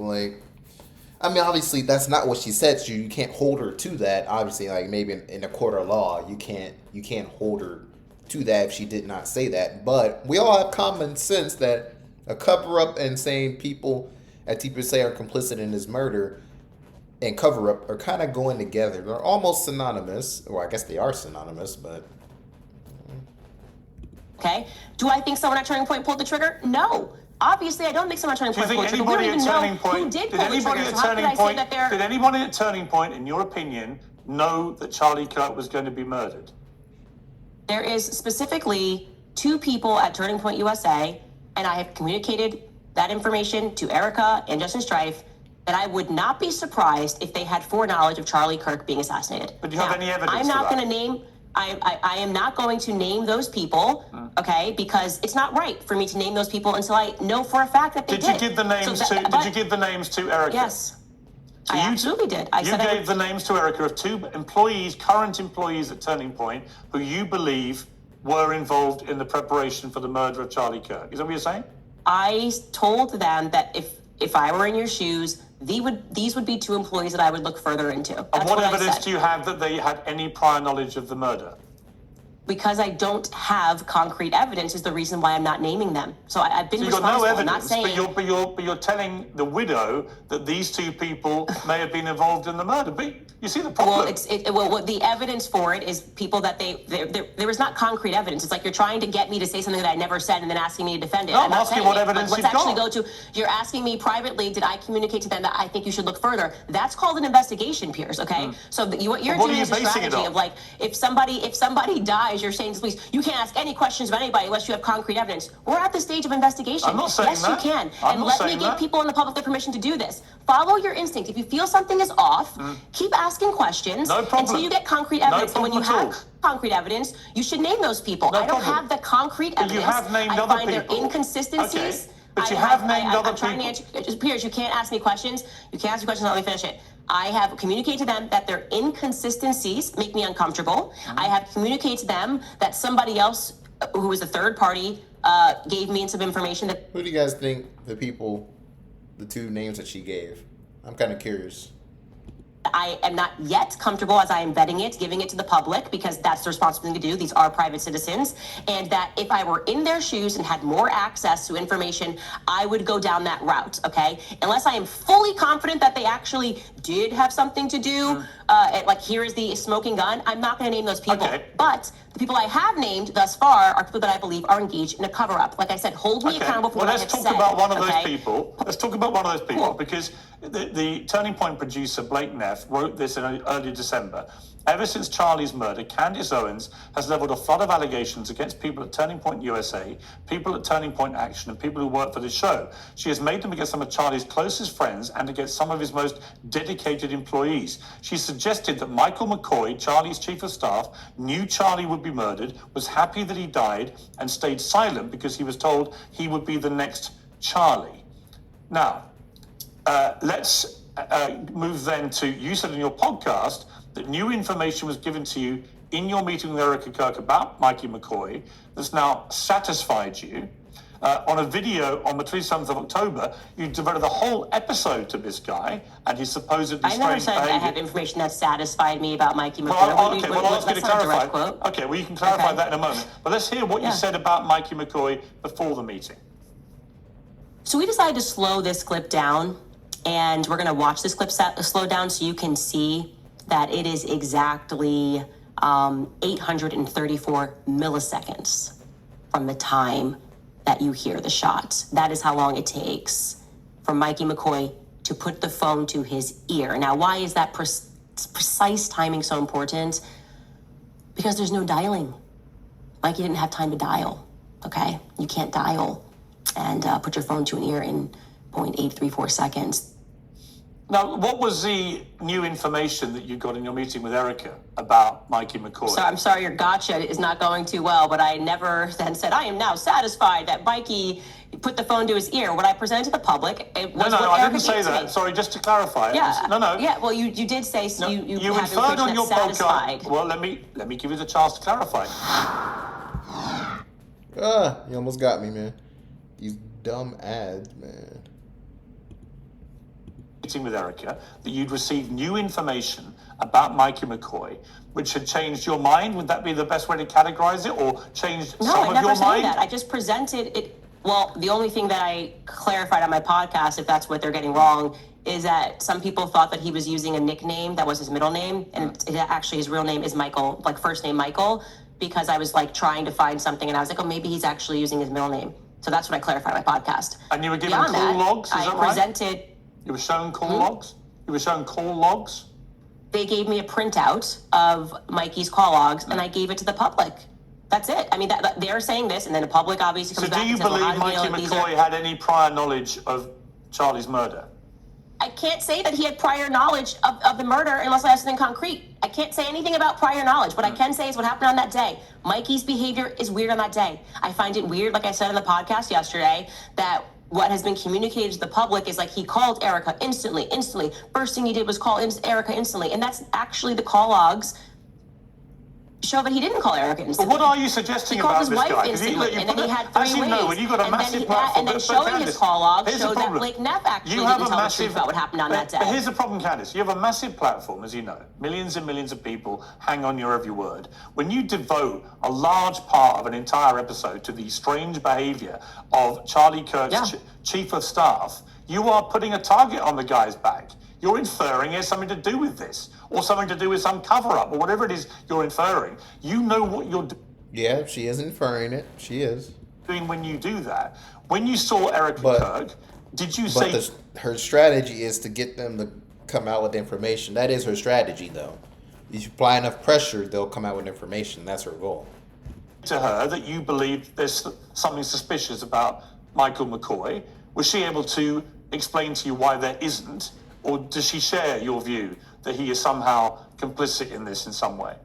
I mean, obviously that's not what she said. So you can't hold her to that. Obviously, maybe in a court of law, you can't hold her to that if she did not say that. But we all have common sense that a cover up and saying people at TPUSA are complicit in his murder and cover up are kind of going together. They're almost synonymous. Or I guess they are synonymous, but. Okay? Do I think someone at Turning Point pulled the trigger? No. Obviously, I don't think someone at Turning Do you Point think pulled the trigger. We anybody don't at even Turning know who Point did pull the trigger. So how could I say that they're... Did anybody at Turning Point, in your opinion, know that Charlie Kirk was going to be murdered? There is specifically 2 people at Turning Point USA, and I have communicated that information to Erica and Justin Strife, that I would not be surprised if they had foreknowledge of Charlie Kirk being assassinated. But do you have any evidence I'm for not that? going to name... I am not going to name those people, okay? Because it's not right for me to name those people until I know for a fact that they did. Did you give the names Did you give the names to Erica? Yes. So I absolutely did. I you said gave the names to Erica of 2 employees, current employees at Turning Point, who you believe were involved in the preparation for the murder of Charlie Kirk. Is that what you're saying? I told them that if I were in your shoes, these would be 2 employees that I would look further into. That's And what I evidence said. do you have that they had any prior knowledge of the murder? Because I don't have concrete evidence is the reason why I'm not naming them. So I've been So you've got responsible. no I'm not evidence, saying... but you're telling the widow that these 2 people may have been involved in the murder. But you see the problem. Well, what the evidence for it is people that there was not concrete evidence. It's like you're trying to get me to say something that I never said and then asking me to defend it. No, I'm I'm not asking saying what it, evidence but you've let's actually got. go to, you're asking me privately, did I communicate to them that I think you should look further? That's called an investigation, Piers, okay? So what you're What are doing you is a basing it strategy on? of if somebody dies lies. You're saying to police, you can't ask any questions about anybody unless you have concrete evidence. We're at the stage of investigation. I'm not saying yes, that. you can. I'm and not let me saying give that. people in the public the permission to do this. Follow your instinct. If you feel something is off, keep asking questions No problem. until you get concrete No evidence. And when you problem at have concrete evidence, you should name those people. No I don't problem. have the concrete But evidence. you have named I other find people. their inconsistencies. Okay. But you have named other I'm trying people. to answer. Piers, you can't ask me questions. You can't ask me questions. Let me finish it. I have communicated to them that their inconsistencies make me uncomfortable. I have communicated to them that somebody else, who was a third party, gave me some information that. Who do you guys think the two names that she gave? I'm kind of curious. I am not yet comfortable as I am vetting it, giving it to the public, because that's the responsible thing to do. These are private citizens. And that if I were in their shoes and had more access to information, I would go down that route, okay? Unless I am fully confident that they actually did have something to do, like here is the smoking gun, I'm not going to name those people. Okay. But the people I have named thus far are people that I believe are engaged in a cover-up. Like I said, hold me accountable for what I have said. Let's talk about one of those people. Cool. Let's talk about one of those people, because the Turning Point producer, Blake Neff, wrote this in early December. Ever since Charlie's murder, Candace Owens has leveled a flood of allegations against people at Turning Point USA, people at Turning Point Action, and people who work for the show. She has made them against some of Charlie's closest friends and against some of his most dedicated employees. She suggested that Michael McCoy, Charlie's chief of staff, knew Charlie would be murdered, was happy that he died, and stayed silent because he was told he would be the next Charlie. Now, let's move then to, you said in your podcast that new information was given to you in your meeting with Erica Kirk about Mikey McCoy that's now satisfied you. On a video on the 27th of October, you devoted a whole episode to this guy and his supposedly I never strange said behavior. I have information that satisfied me about Mikey McCoy. Well, okay, well, I'll ask you to That's not a direct clarify. quote. Okay, well, you can clarify Okay. that in a moment. But let's hear what you said about Mikey McCoy before the meeting. So we decided to slow this clip down, and we're going to watch this clip slow down so you can see that it is exactly 834 milliseconds from the time that you hear the shot. That is how long it takes for Mikey McCoy to put the phone to his ear. Now, why is that precise timing so important? Because there's no dialing. Mikey didn't have time to dial, okay? You can't dial and put your phone to an ear in 0.834 seconds. Now, what was the new information that you got in your meeting with Erica about Mikey McCoy? So I'm sorry your gotcha is not going too well, but I never then said, I am now satisfied that Mikey put the phone to his ear. What I presented to the public, it was No, what I Erica didn't say gave to that. me. Sorry, just to clarify. Yeah. No. Yeah, well, you did say so No, you have inferred on information your that's satisfied. podcast. Well, let me give you the chance to clarify. You almost got me, man. These dumb ads, man. Meeting with Erica, that you'd received new information about Mikey McCoy, which had changed your mind. Would that be the best way to categorize it, or changed No, some I of never your said mind? that. I just presented it. Well, the only thing that I clarified on my podcast, if that's what they're getting wrong, is that some people thought that he was using a nickname that was his middle name, and actually his real name is Michael, like first name Michael, because I was like trying to find something, and I was like, oh, maybe he's actually using his middle name. So that's what I clarified on my podcast. And you were given Beyond call that, logs, is I that right? presented. You were shown call logs? You were shown call logs? They gave me a printout of Mikey's call logs, and I gave it to the public. That's it. I mean, they're saying this, and then the public obviously comes So back do you and says, well, how believe do we know Mikey that these are... McCoy had any prior knowledge of Charlie's murder? I can't say that he had prior knowledge of the murder unless I have something concrete. I can't say anything about prior knowledge. What I can say is what happened on that day. Mikey's behavior is weird on that day. I find it weird, like I said in the podcast yesterday, that what has been communicated to the public is like he called Erica instantly. First thing he did was call Erica instantly. And that's actually the call logs show that he didn't call Erica instantly. But what are you suggesting He called about his this wife guy? instantly, and then he had 3 as you ways. know, when you've got a massive platform, and then but showing Candace, his call logs here's the showed that problem. Blake Neff actually You didn't have a tell the massive, truth about what happened on that day. But here's the problem, Candace. You have a massive platform, as you know. Millions and millions of people hang on your every word. When you devote a large part of an entire episode to the strange behavior of Charlie Kirk's chief of staff, you are putting a target on the guy's back. You're inferring it has something to do with this, or something to do with some cover-up, or whatever it is you're inferring. You know what you're doing. Yeah, she is inferring it. She is. When you do that. When you saw Erica Kirk, did you say... But her strategy is to get them to come out with information. That is her strategy, though. If you apply enough pressure, they'll come out with information. That's her goal. to her that you believe there's something suspicious about Michael McCoy, was she able to explain to you why there isn't? Or does she share your view that he is somehow complicit in this in some way?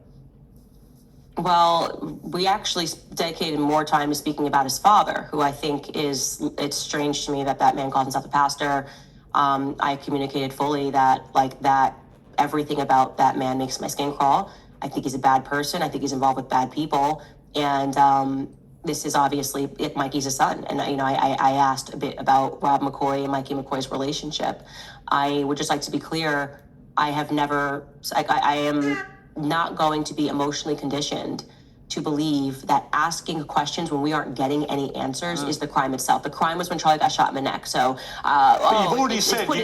Well, we actually dedicated more time to speaking about his father, who I think it's strange to me that that man calls himself a pastor. I communicated fully that everything about that man makes my skin crawl. I think he's a bad person. I think he's involved with bad people. And this is obviously, Mikey's a son. And, I asked a bit about Rob McCoy and Mikey McCoy's relationship. I would just like to be clear, I am not going to be emotionally conditioned to believe that asking questions when we aren't getting any answers is the crime itself. The crime was when Charlie got shot in the neck. So, you've already said, you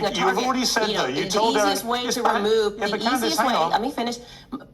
told the easiest way to remove, the easiest way, let me finish.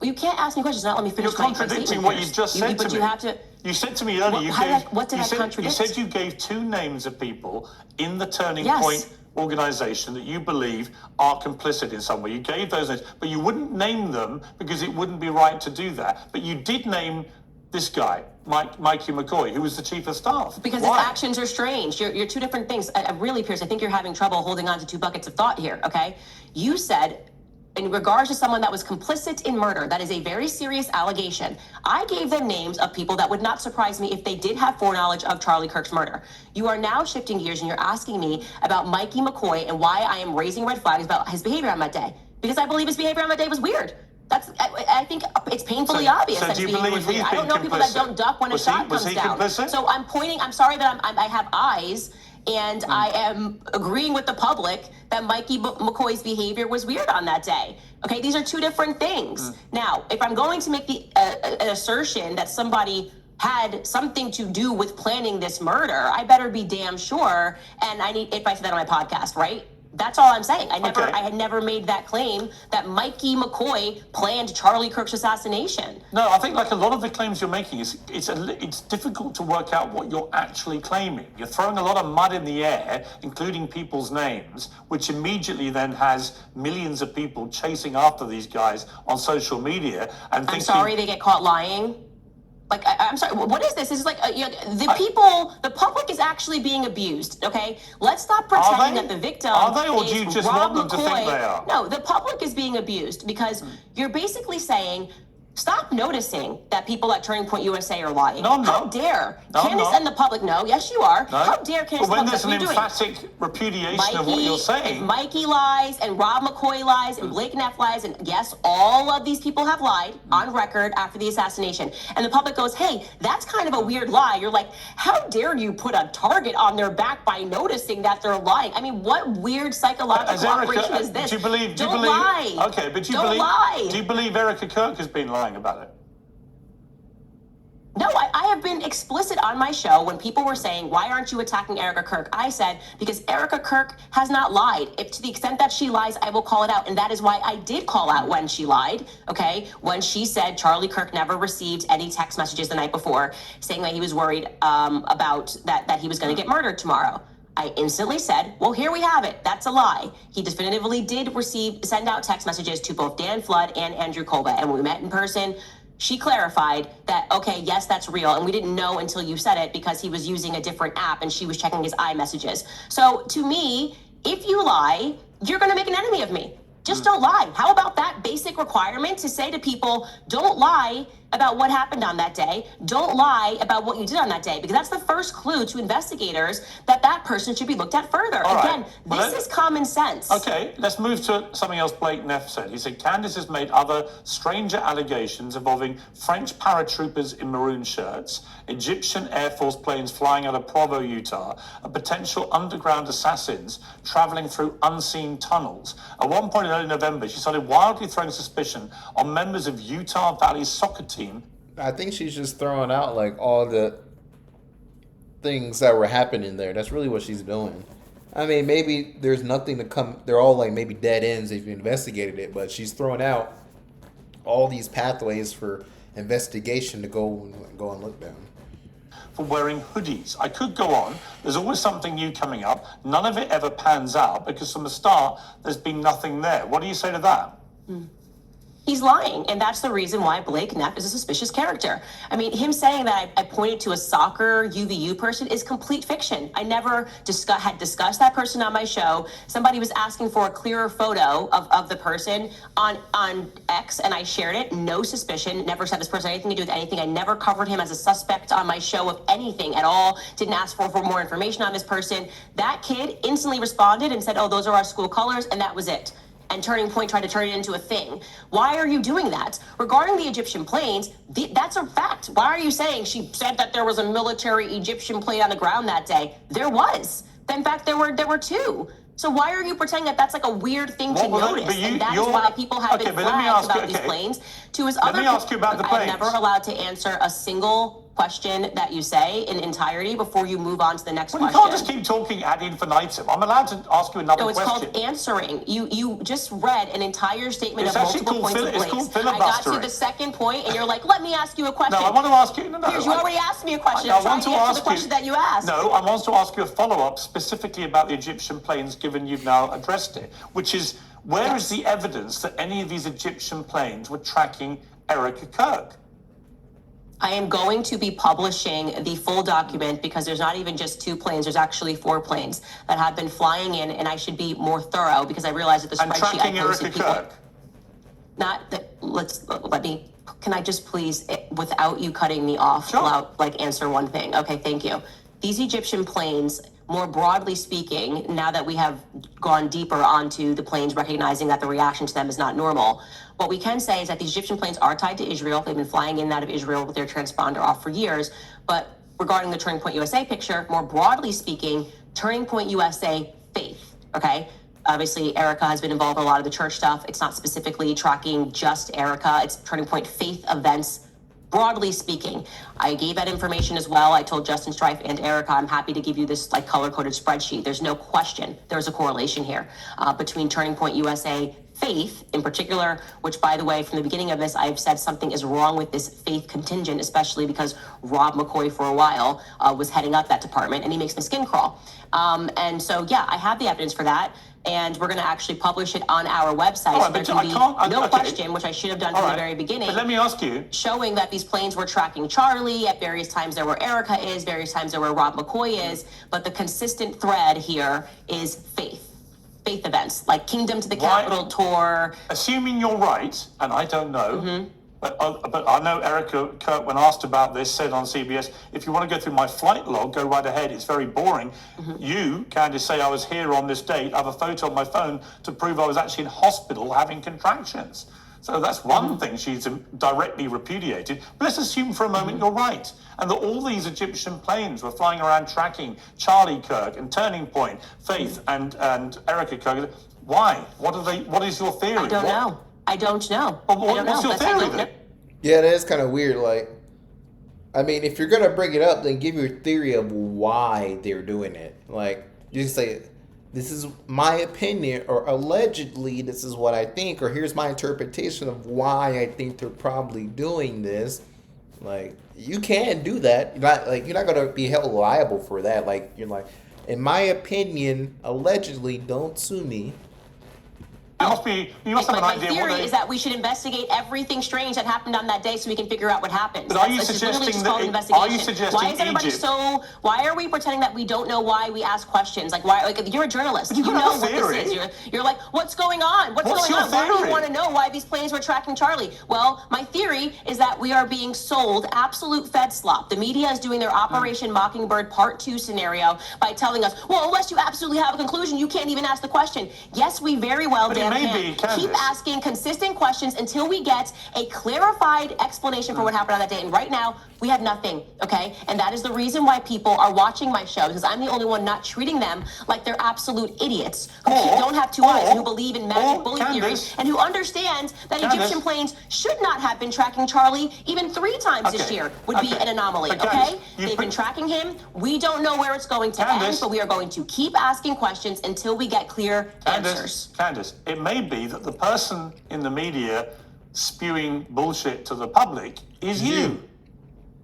You can't ask me questions, not let me finish. You're contradicting what you just said to me. You have to. You said to me earlier, what did I contradict? You said you gave 2 names of people in the Turning Point organization that you believe are complicit in some way. You gave those names, but you wouldn't name them because it wouldn't be right to do that. But you did name this guy, Mikey McCoy, who was the chief of staff. Because his actions are strange. You're 2 different things. Really, Piers, I think you're having trouble holding on to 2 buckets of thought here, okay? You said, in regards to someone that was complicit in murder, that is a very serious allegation. I gave them names of people that would not surprise me if they did have foreknowledge of Charlie Kirk's murder. You are now shifting gears and you're asking me about Mikey McCoy and why I am raising red flags about his behavior on that day. Because I believe his behavior on that day was weird. I think it's painfully obvious that his behavior was weird. I don't know people that don't duck when a shot comes down. Complicit? So I'm sorry that I have eyes, and I am agreeing with the public that Mikey McCoy's behavior was weird on that day. Okay, these are 2 different things. Now, if I'm going to make an assertion that somebody had something to do with planning this murder, I better be damn sure. And if I said that on my podcast, right? That's all I'm saying. I had never made that claim that Mikey McCoy planned Charlie Kirk's assassination. No, I think like a lot of the claims you're making, it's difficult to work out what you're actually claiming. You're throwing a lot of mud in the air, including people's names, which immediately then has millions of people chasing after these guys on social media and thinking... I'm sorry they get caught lying. Like, I'm sorry, what is this? This is like, the public is actually being abused, okay? Let's stop pretending that the victim Are they, or do you just Rob want them McCoy. To think they are? No, the public is being abused because you're basically saying, stop noticing that people at Turning Point USA are lying. No, I'm How not. dare No, Candace and the public know? Yes, you are. No. How dare Candace But when and the there's an public emphatic repudiation of what you're saying... If Mikey lies and Rob McCoy lies and Blake Neff lies, and yes, all of these people have lied on record after the assassination, and the public goes, hey, that's kind of a weird lie. You're like, how dare you put a target on their back by noticing that they're lying? I mean, what weird psychological operation is this? Don't lie. Okay, but do you believe Erica Kirk has been lying about it? No, I have been explicit on my show when people were saying, why aren't you attacking Erica Kirk? I said, because Erica Kirk has not lied. If to the extent that she lies, I will call it out. And that is why I did call out when she lied, okay? When she said Charlie Kirk never received any text messages the night before saying that he was worried about that he was going to get murdered tomorrow. I instantly said, well, here we have it. That's a lie. He definitively did send out text messages to both Dan Flood and Andrew Kolba. And when we met in person, she clarified that, okay, yes, that's real. And we didn't know until you said it because he was using a different app and she was checking his iMessages. So to me, if you lie, you're going to make an enemy of me. Just don't lie. How about that basic requirement to say to people, don't lie about what happened on that day. Don't lie about what you did on that day, because that's the first clue to investigators that that person should be looked at further. Again, this is common sense. Okay, let's move to something else Blake Neff said. He said, Candace has made other stranger allegations involving French paratroopers in maroon shirts, Egyptian Air Force planes flying out of Provo, Utah, and potential underground assassins traveling through unseen tunnels. At one point in early November, she started wildly throwing suspicion on members of Utah Valley's soccer team. I think she's just throwing out like all the things that were happening there. That's really what she's doing. I mean, maybe there's nothing to come. They're all like maybe dead ends if you investigated it, but she's throwing out all these pathways for investigation to go and look down. For wearing hoodies. I could go on. There's always something new coming up. None of it ever pans out because from the start, there's been nothing there. What do you say to that? He's lying, and that's the reason why Blake Neff is a suspicious character. I mean, him saying that I pointed to a soccer UVU person is complete fiction. I never had discussed that person on my show. Somebody was asking for a clearer photo of the person on X, and I shared it. No suspicion. Never said this person had anything to do with anything. I never covered him as a suspect on my show of anything at all. Didn't ask for more information on this person. That kid instantly responded and said, "Oh, those are our school colors," and that was it. And Turning Point tried to turn it into a thing. Why are you doing that? Regarding the Egyptian planes, that's a fact. Why are you saying she said that there was a military Egyptian plane on the ground that day? There was. In fact, there were two. So why are you pretending that that's like a weird thing to notice? And that is why people have been flagged about these planes. To his other, let me ask you about the planes. I'm never allowed to answer a single question that you say in entirety before you move on to the next question. You can't just keep talking ad infinitum. I'm allowed to ask you another question. No, it's called answering. You just read an entire statement of multiple points of It's called Blake's. I got to the second point, and you're like, let me ask you a question. No, I want to ask you. No, Piers, you already asked me a question. I'm trying to answer the question that you asked. No, I want to ask you a follow-up specifically about the Egyptian planes, given you've now addressed it, which is, where is the evidence that any of these Egyptian planes were tracking Erica Kirk? I am going to be publishing the full document because there's not even just 2 planes. There's actually 4 planes that have been flying in, and I should be more thorough because I realize that the spreadsheet I posted people. Kirk. Not that. Let me. Can I just please, without you cutting me off, answer one thing? Okay, thank you. These Egyptian planes, more broadly speaking, now that we have gone deeper onto the planes, recognizing that the reaction to them is not normal, what we can say is that these Egyptian planes are tied to Israel. They've been flying in and out of Israel with their transponder off for years. But regarding the Turning Point USA picture, more broadly speaking, Turning Point USA faith, okay? Obviously, Erica has been involved in a lot of the church stuff. It's not specifically tracking just Erica. It's Turning Point faith events. Broadly speaking, I gave that information as well. I told Justin Strife and Erica, I'm happy to give you this color-coded spreadsheet. There's no question there's a correlation here between Turning Point USA faith in particular, which, by the way, from the beginning of this, I've said something is wrong with this faith contingent, especially because Rob McCoy for a while was heading up that department, and he makes my skin crawl. And so, yeah, I have the evidence for that. And we're going to actually publish it on our website. So there can be no question, which I should have done from the very beginning. But let me ask you. Showing that these planes were tracking Charlie. At various times there where Erica is, various times there where Rob McCoy is. But the consistent thread here is faith. Faith events, like Kingdom to the Capitol tour. Assuming you're right, and I don't know, but I know Erica Kirk, when asked about this, said on CBS, if you want to go through my flight log, go right ahead. It's very boring. You, Candace, say I was here on this date. I have a photo on my phone to prove I was actually in hospital having contractions. So that's one thing she's directly repudiated. But let's assume for a moment you're right, and that all these Egyptian planes were flying around tracking Charlie Kirk and Turning Point, Faith and Erica Kirk. Why? What is your theory? I don't know. I don't know. Well, what's your theory then? Yeah, that is kind of weird. Like, I mean, if you're gonna bring it up, then give your theory of why they're doing it. Like, you just say, this is my opinion, or allegedly this is what I think, or here's my interpretation of why I think they're probably doing this. Like, you can do that. You're not gonna be held liable for that. Like, you're like, in my opinion, allegedly, don't sue me. You must have an idea. My theory is that we should investigate everything strange that happened on that day so we can figure out what happened. But are you suggesting Why is everybody why are we pretending that we don't know why we ask questions? Like, why? Like, you're a journalist. You know what this is. You're like, what's going on? What's going on? Why do you want to know why these planes were tracking Charlie? Well, my theory is that we are being sold absolute Fed slop. The media is doing their Operation Mockingbird Part 2 scenario by telling us, well, unless you absolutely have a conclusion, you can't even ask the question. Yes, we very well can. Keep asking consistent questions until we get a clarified explanation for what happened on that day. And right now, we have nothing, okay? And that is the reason why people are watching my show, because I'm the only one not treating them like they're absolute idiots who don't have 2 eyes and who believe in magic bully theory and who understand that Egyptian planes should not have been tracking Charlie even 3 times this year would be an anomaly, okay? They've been tracking him. We don't know where it's going to end, but we are going to keep asking questions until we get clear answers. Candace, it may be that the person in the media spewing bullshit to the public is you.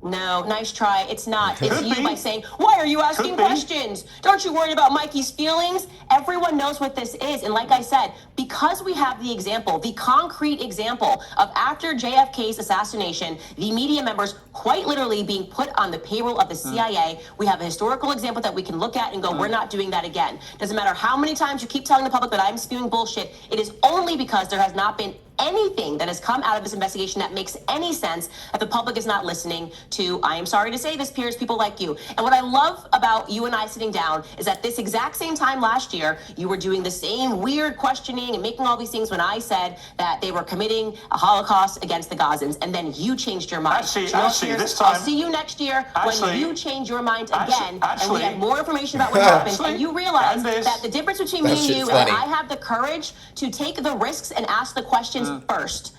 No, nice try. It's not. It's Could you be. by saying, why are you asking Could be. questions? Don't you worry about Mikey's feelings? Everyone knows what this is. And like I said, because we have the example, the concrete example of after JFK's assassination, the media members quite literally being put on the payroll of the CIA, we have a historical example that we can look at and go, we're not doing that again. Doesn't matter how many times you keep telling the public that I'm spewing bullshit. It is only because there has not been anything that has come out of this investigation that makes any sense that the public is not listening to. I am sorry to say this, Piers, people like you. And what I love about you and I sitting down is that this exact same time last year, you were doing the same weird questioning and making all these things when I said that they were committing a Holocaust against the Gazans, and then you changed your mind. Actually, Piers, this time, I'll see you next year when you change your mind again, and we actually, have more information about what happened, and you realize Candace, that the difference between me that and shit's you funny. is I have the courage to take the risks and ask the questions first.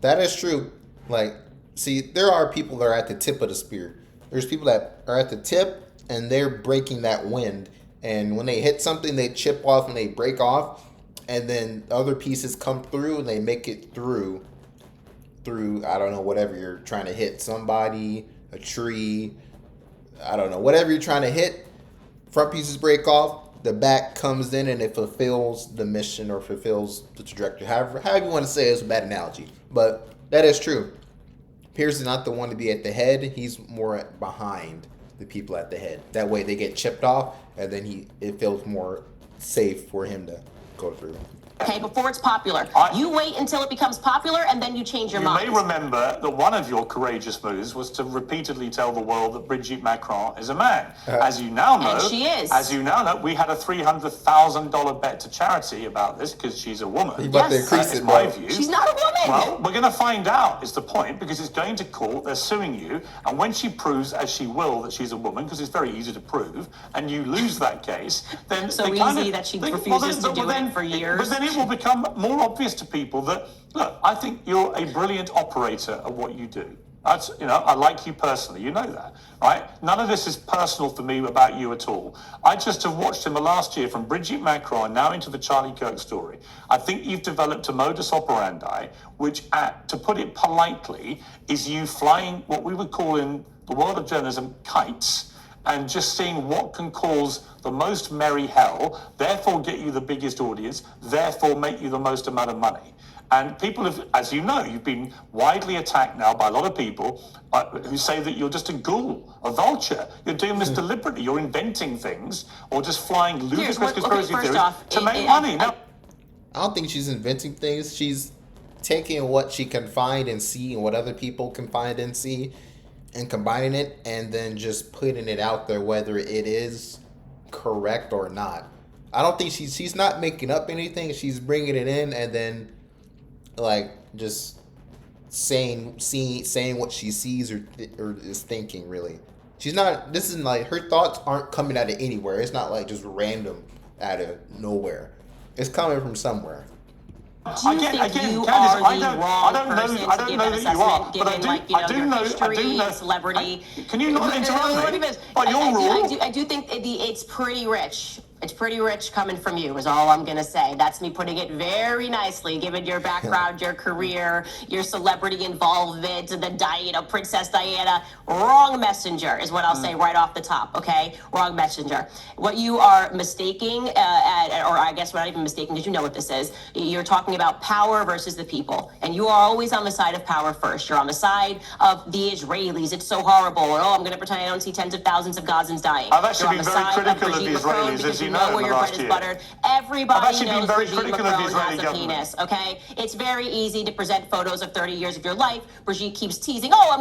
That is true. Like, see, there are people that are at the tip of the spear. There's people that are at the tip and they're breaking that wind. And when they hit something, they chip off and they break off. And then other pieces come through and they make it through, I don't know, whatever you're trying to hit. Somebody, a tree, I don't know, whatever you're trying to hit. Front pieces break off. The back comes in and it fulfills the mission or fulfills the trajectory. However you want to say it, it's a bad analogy. But that is true. Piers is not the one to be at the head. He's more behind the people at the head. That way they get chipped off and then it feels more safe for him to go through. Okay, before it's popular. You wait until it becomes popular and then you change your mind. You may remember that one of your courageous moves was to repeatedly tell the world that Brigitte Macron is a man. As you now know, And she is. As you now know, we had a $300,000 bet to charity about this because she's a woman. You about to Yes. increase Is it, my bro. view. She's not a woman. Well, we're going to find out, is the point, because it's going to court, they're suing you, and when she proves, as she will, that she's a woman, because it's very easy to prove, and you lose that case, then So they kind easy of, that she they- refuses to do then- it for years. But then it will become more obvious to people that, look, I think you're a brilliant operator at what you do. That's, I like you personally, you know that, right? None of this is personal for me about you at all. I just have watched him last year from Brigitte Macron now into the Charlie Kirk story. I think you've developed a modus operandi, which, to put it politely, is you flying what we would call in the world of journalism kites, and just seeing what can cause the most merry hell, therefore get you the biggest audience, therefore make you the most amount of money. And people have, as you know, you've been widely attacked now by a lot of people who say that you're just a ghoul, a vulture. You're doing this deliberately. You're inventing things or just flying ludicrous conspiracy theories to make money. Now, I don't think she's inventing things. She's taking what she can find and see and what other people can find and see and combining it and then just putting it out there, whether it is correct or not. I don't think she's not making up anything. She's bringing it in and then like just saying what she sees or is thinking. Really, she's not. This isn't like her thoughts aren't coming out of anywhere. It's not like just random out of nowhere. It's coming from somewhere. Do you think you Candace, are the wrong person I to don't give know that that you are, assessment, but I given do, like I do your know, history, I do know. celebrity? Can you not interrupt me? I Your rule. do think it's pretty rich. It's pretty rich coming from you, is all I'm going to say. That's me putting it very nicely, given your background, your career, your celebrity involvement, the Princess Diana. Wrong messenger is what I'll say right off the top, okay? Wrong messenger. What you are mistaking, or I guess we're not even mistaking because you know what this is. You're talking about power versus the people. And you are always on the side of power first. You're on the side of the Israelis. It's so horrible. Or, I'm going to pretend I don't see tens of thousands of Gazans dying. I've actually You're been on very the side critical of the Brigitte Macron Israelis, because as you you know, know in where the your last bread is year. buttered. I've Everybody actually been knows very Brigitte critical of the Macron Israeli has a government. penis, okay? It's very easy to present photos of 30 years of your life. Brigitte keeps teasing, we're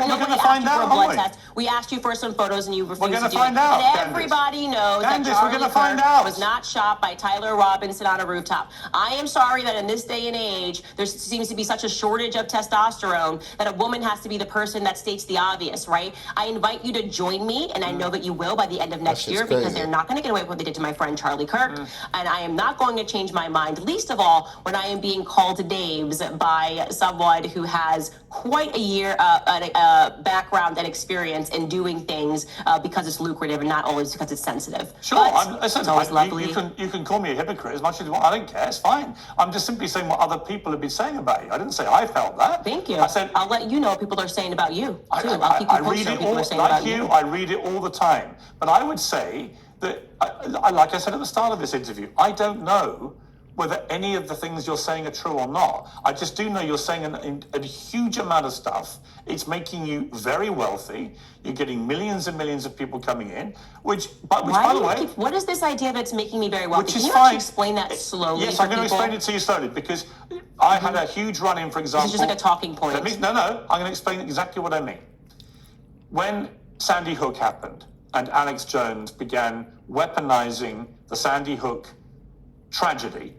nobody asked find you for out, a blood aren't we? test. We asked you for some photos and you refused to do it. find out, And Candace. everybody knows Candace, that we're Charlie gonna find Kirk out. was not shot by Tyler Robinson on a rooftop. I am sorry that in this day and age, there seems to be such a shortage of testosterone that a woman has to be the person that states the obvious, right? I invite you to join me, and I know that you will by the end of next just year because crazy. they're not going to get away with what they did to my friend Charlie Kirk. And I am not going to change my mind, least of all when I am being called names by someone who has quite a year, background and experience in doing things because it's lucrative and not always because it's sensitive. Sure, It's always lovely. you can call me a hypocrite as much as you want. I don't care. It's fine. I'm just simply saying what other people have been saying about you. I didn't say I felt that. Thank you. I said I'll let you know what people are saying about you too. I I'll keep you read posted on it what people all are saying like about you. you. I read it all the time. But I would say that, like I said at the start of this interview, I don't know whether any of the things you're saying are true or not. I just do know you're saying a huge amount of stuff. It's making you very wealthy. You're getting millions and millions of people coming in, which by the way, What is this idea that's making me very wealthy? which Can is you fine. actually explain that slowly? Yes, for I'm going to people? explain it to you slowly because I had a huge run-in, for example. This is just like a talking point. No, I'm going to explain exactly what I mean. When Sandy Hook happened and Alex Jones began weaponizing the Sandy Hook tragedy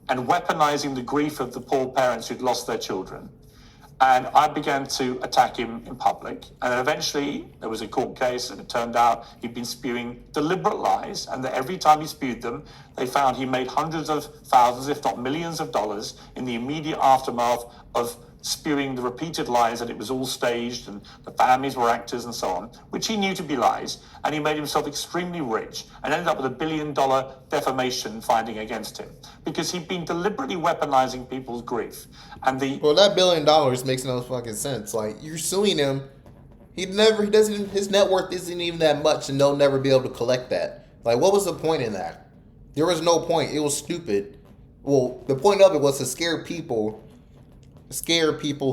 and weaponizing the grief of the poor parents who'd lost their children, and I began to attack him in public. And then eventually there was a court case, and it turned out he'd been spewing deliberate lies, and that every time he spewed them, they found he made hundreds of thousands, if not millions of dollars in the immediate aftermath of spewing the repeated lies that it was all staged and the families were actors and so on, which he knew to be lies. And he made himself extremely rich and ended up with $1 billion defamation finding against him because he'd been deliberately weaponizing people's grief. And Well, that $1 billion makes no fucking sense. Like, you're suing him. His net worth isn't even that much, and they'll never be able to collect that. Like, what was the point in that? There was no point. It was stupid. Well, the point of it was to scare people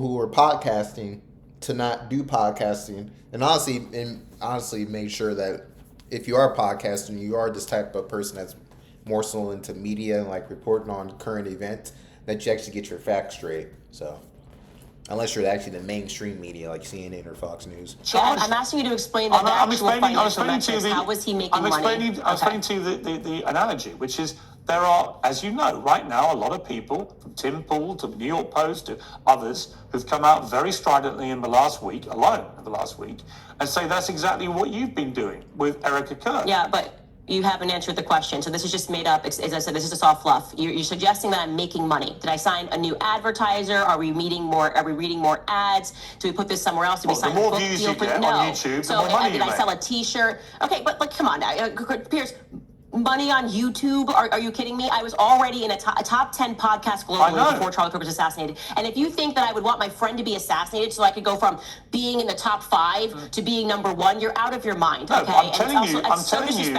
who are podcasting to not do podcasting, and honestly make sure that if you are podcasting, you are this type of person that's more so into media and like reporting on current events, that you actually get your facts straight. So unless you're actually the mainstream media like CNN or Fox News. Yeah, I'm asking you to explain the actual financial metrics. How was he making money? I'm explaining to you the analogy, which is there are, as you know, right now, a lot of people, from Tim Pool to the New York Post to others, who've come out very stridently in the last week, and say that's exactly what you've been doing with Erica Kirk. Yeah, but you haven't answered the question. So this is just made up. As I said, this is just all fluff. You're suggesting that I'm making money. Did I sign a new advertiser? Are we reading more ads? Do we put this somewhere else? Do we sign a book deal? The more views you get on YouTube, the more money you make. Did I sell a T-shirt? Okay, but come on now, Piers. Money on YouTube? Are you kidding me? I was already in a top 10 podcast globally before Charlie Kirk was assassinated. And if you think that I would want my friend to be assassinated so I could go from being in the top 5 to being number 1, you're out of your mind. No, okay? I'm telling you.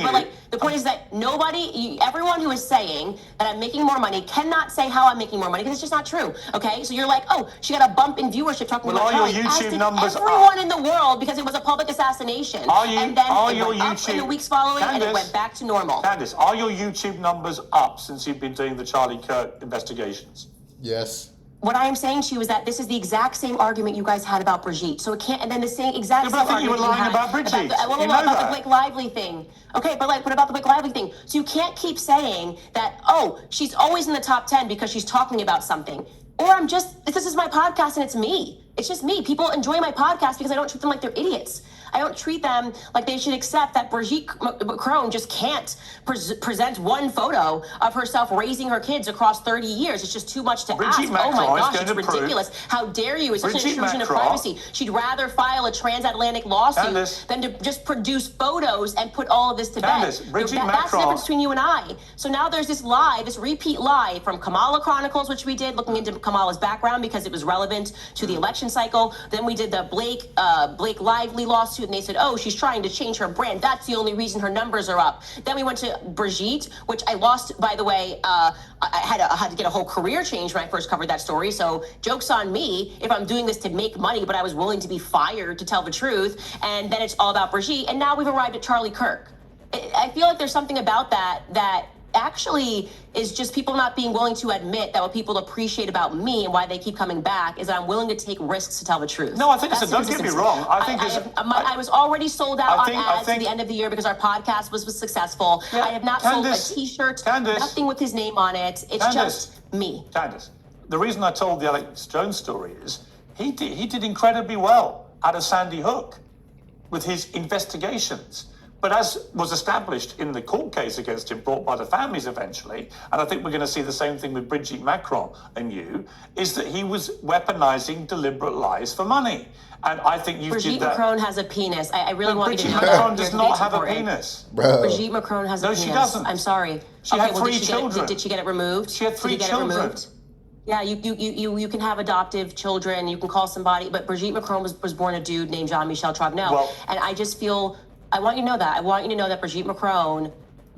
But like the point is that everyone who is saying that I'm making more money cannot say how I'm making more money because it's just not true. Okay? So you're like, oh, she got a bump in viewership talking about Charlie. Your YouTube numbers everyone in the world because it was a public assassination. Your went up in the weeks following and it went back to normal. Candace, are your YouTube numbers up since you've been doing the Charlie Kirk investigations? Yes. What I am saying to you is that this is the exact same argument you guys had about Brigitte. So it can't, and then the same exact same argument you were lying about Brigitte. About the Blake Lively thing. Okay, but what about the Blake Lively thing? So you can't keep saying that, oh, she's always in the top 10 because she's talking about something. Or this is my podcast and it's me. It's just me. People enjoy my podcast because I don't treat them like they're idiots. I don't treat them like they should accept that Brigitte Crone just can't present one photo of herself raising her kids across 30 years. It's just too much to ask. Oh my gosh, it's ridiculous. How dare you? It's such an intrusion of privacy. She'd rather file a transatlantic lawsuit than to just produce photos and put all of this to bed. That's the difference between you and I. So now there's this repeat lie from Kamala Chronicles, which we did, looking into Kamala's background because it was relevant to the election cycle. Then we did the Blake Lively lawsuit, and they said, oh, she's trying to change her brand. That's the only reason her numbers are up. Then we went to Brigitte, which I lost, by the way. I had to get a whole career change when I first covered that story. So joke's on me if I'm doing this to make money, but I was willing to be fired to tell the truth. And then it's all about Brigitte. And now we've arrived at Charlie Kirk. I feel like there's something about that actually is just people not being willing to admit that what people appreciate about me and why they keep coming back is that I'm willing to take risks to tell the truth. No, I think don't get me wrong. I was already sold out on ads at the end of the year because our podcast was successed. Yeah, I have not sold a T-shirt, nothing with his name on it. It's just me. Candace, the reason I told the Alex Jones story is he did incredibly well out of Sandy Hook with his investigations. But as was established in the court case against him, brought by the families eventually, and I think we're going to see the same thing with Brigitte Macron and you, is that he was weaponizing deliberate lies for money. And I think you Brigitte did that. Macron has a penis. I really want you to Brigitte know Macron that. does not have a penis. Bro. Brigitte Macron has a penis. No, she doesn't. I'm sorry. She had well, 3 children. Did she get it removed? She had 3 Did you get children. It removed? Yeah, you can have adoptive children. You can call somebody, but Brigitte Macron was born a dude named Jean-Michel Trogneau. Well, and I just feel, I want you to know that. I want you to know that Brigitte Macron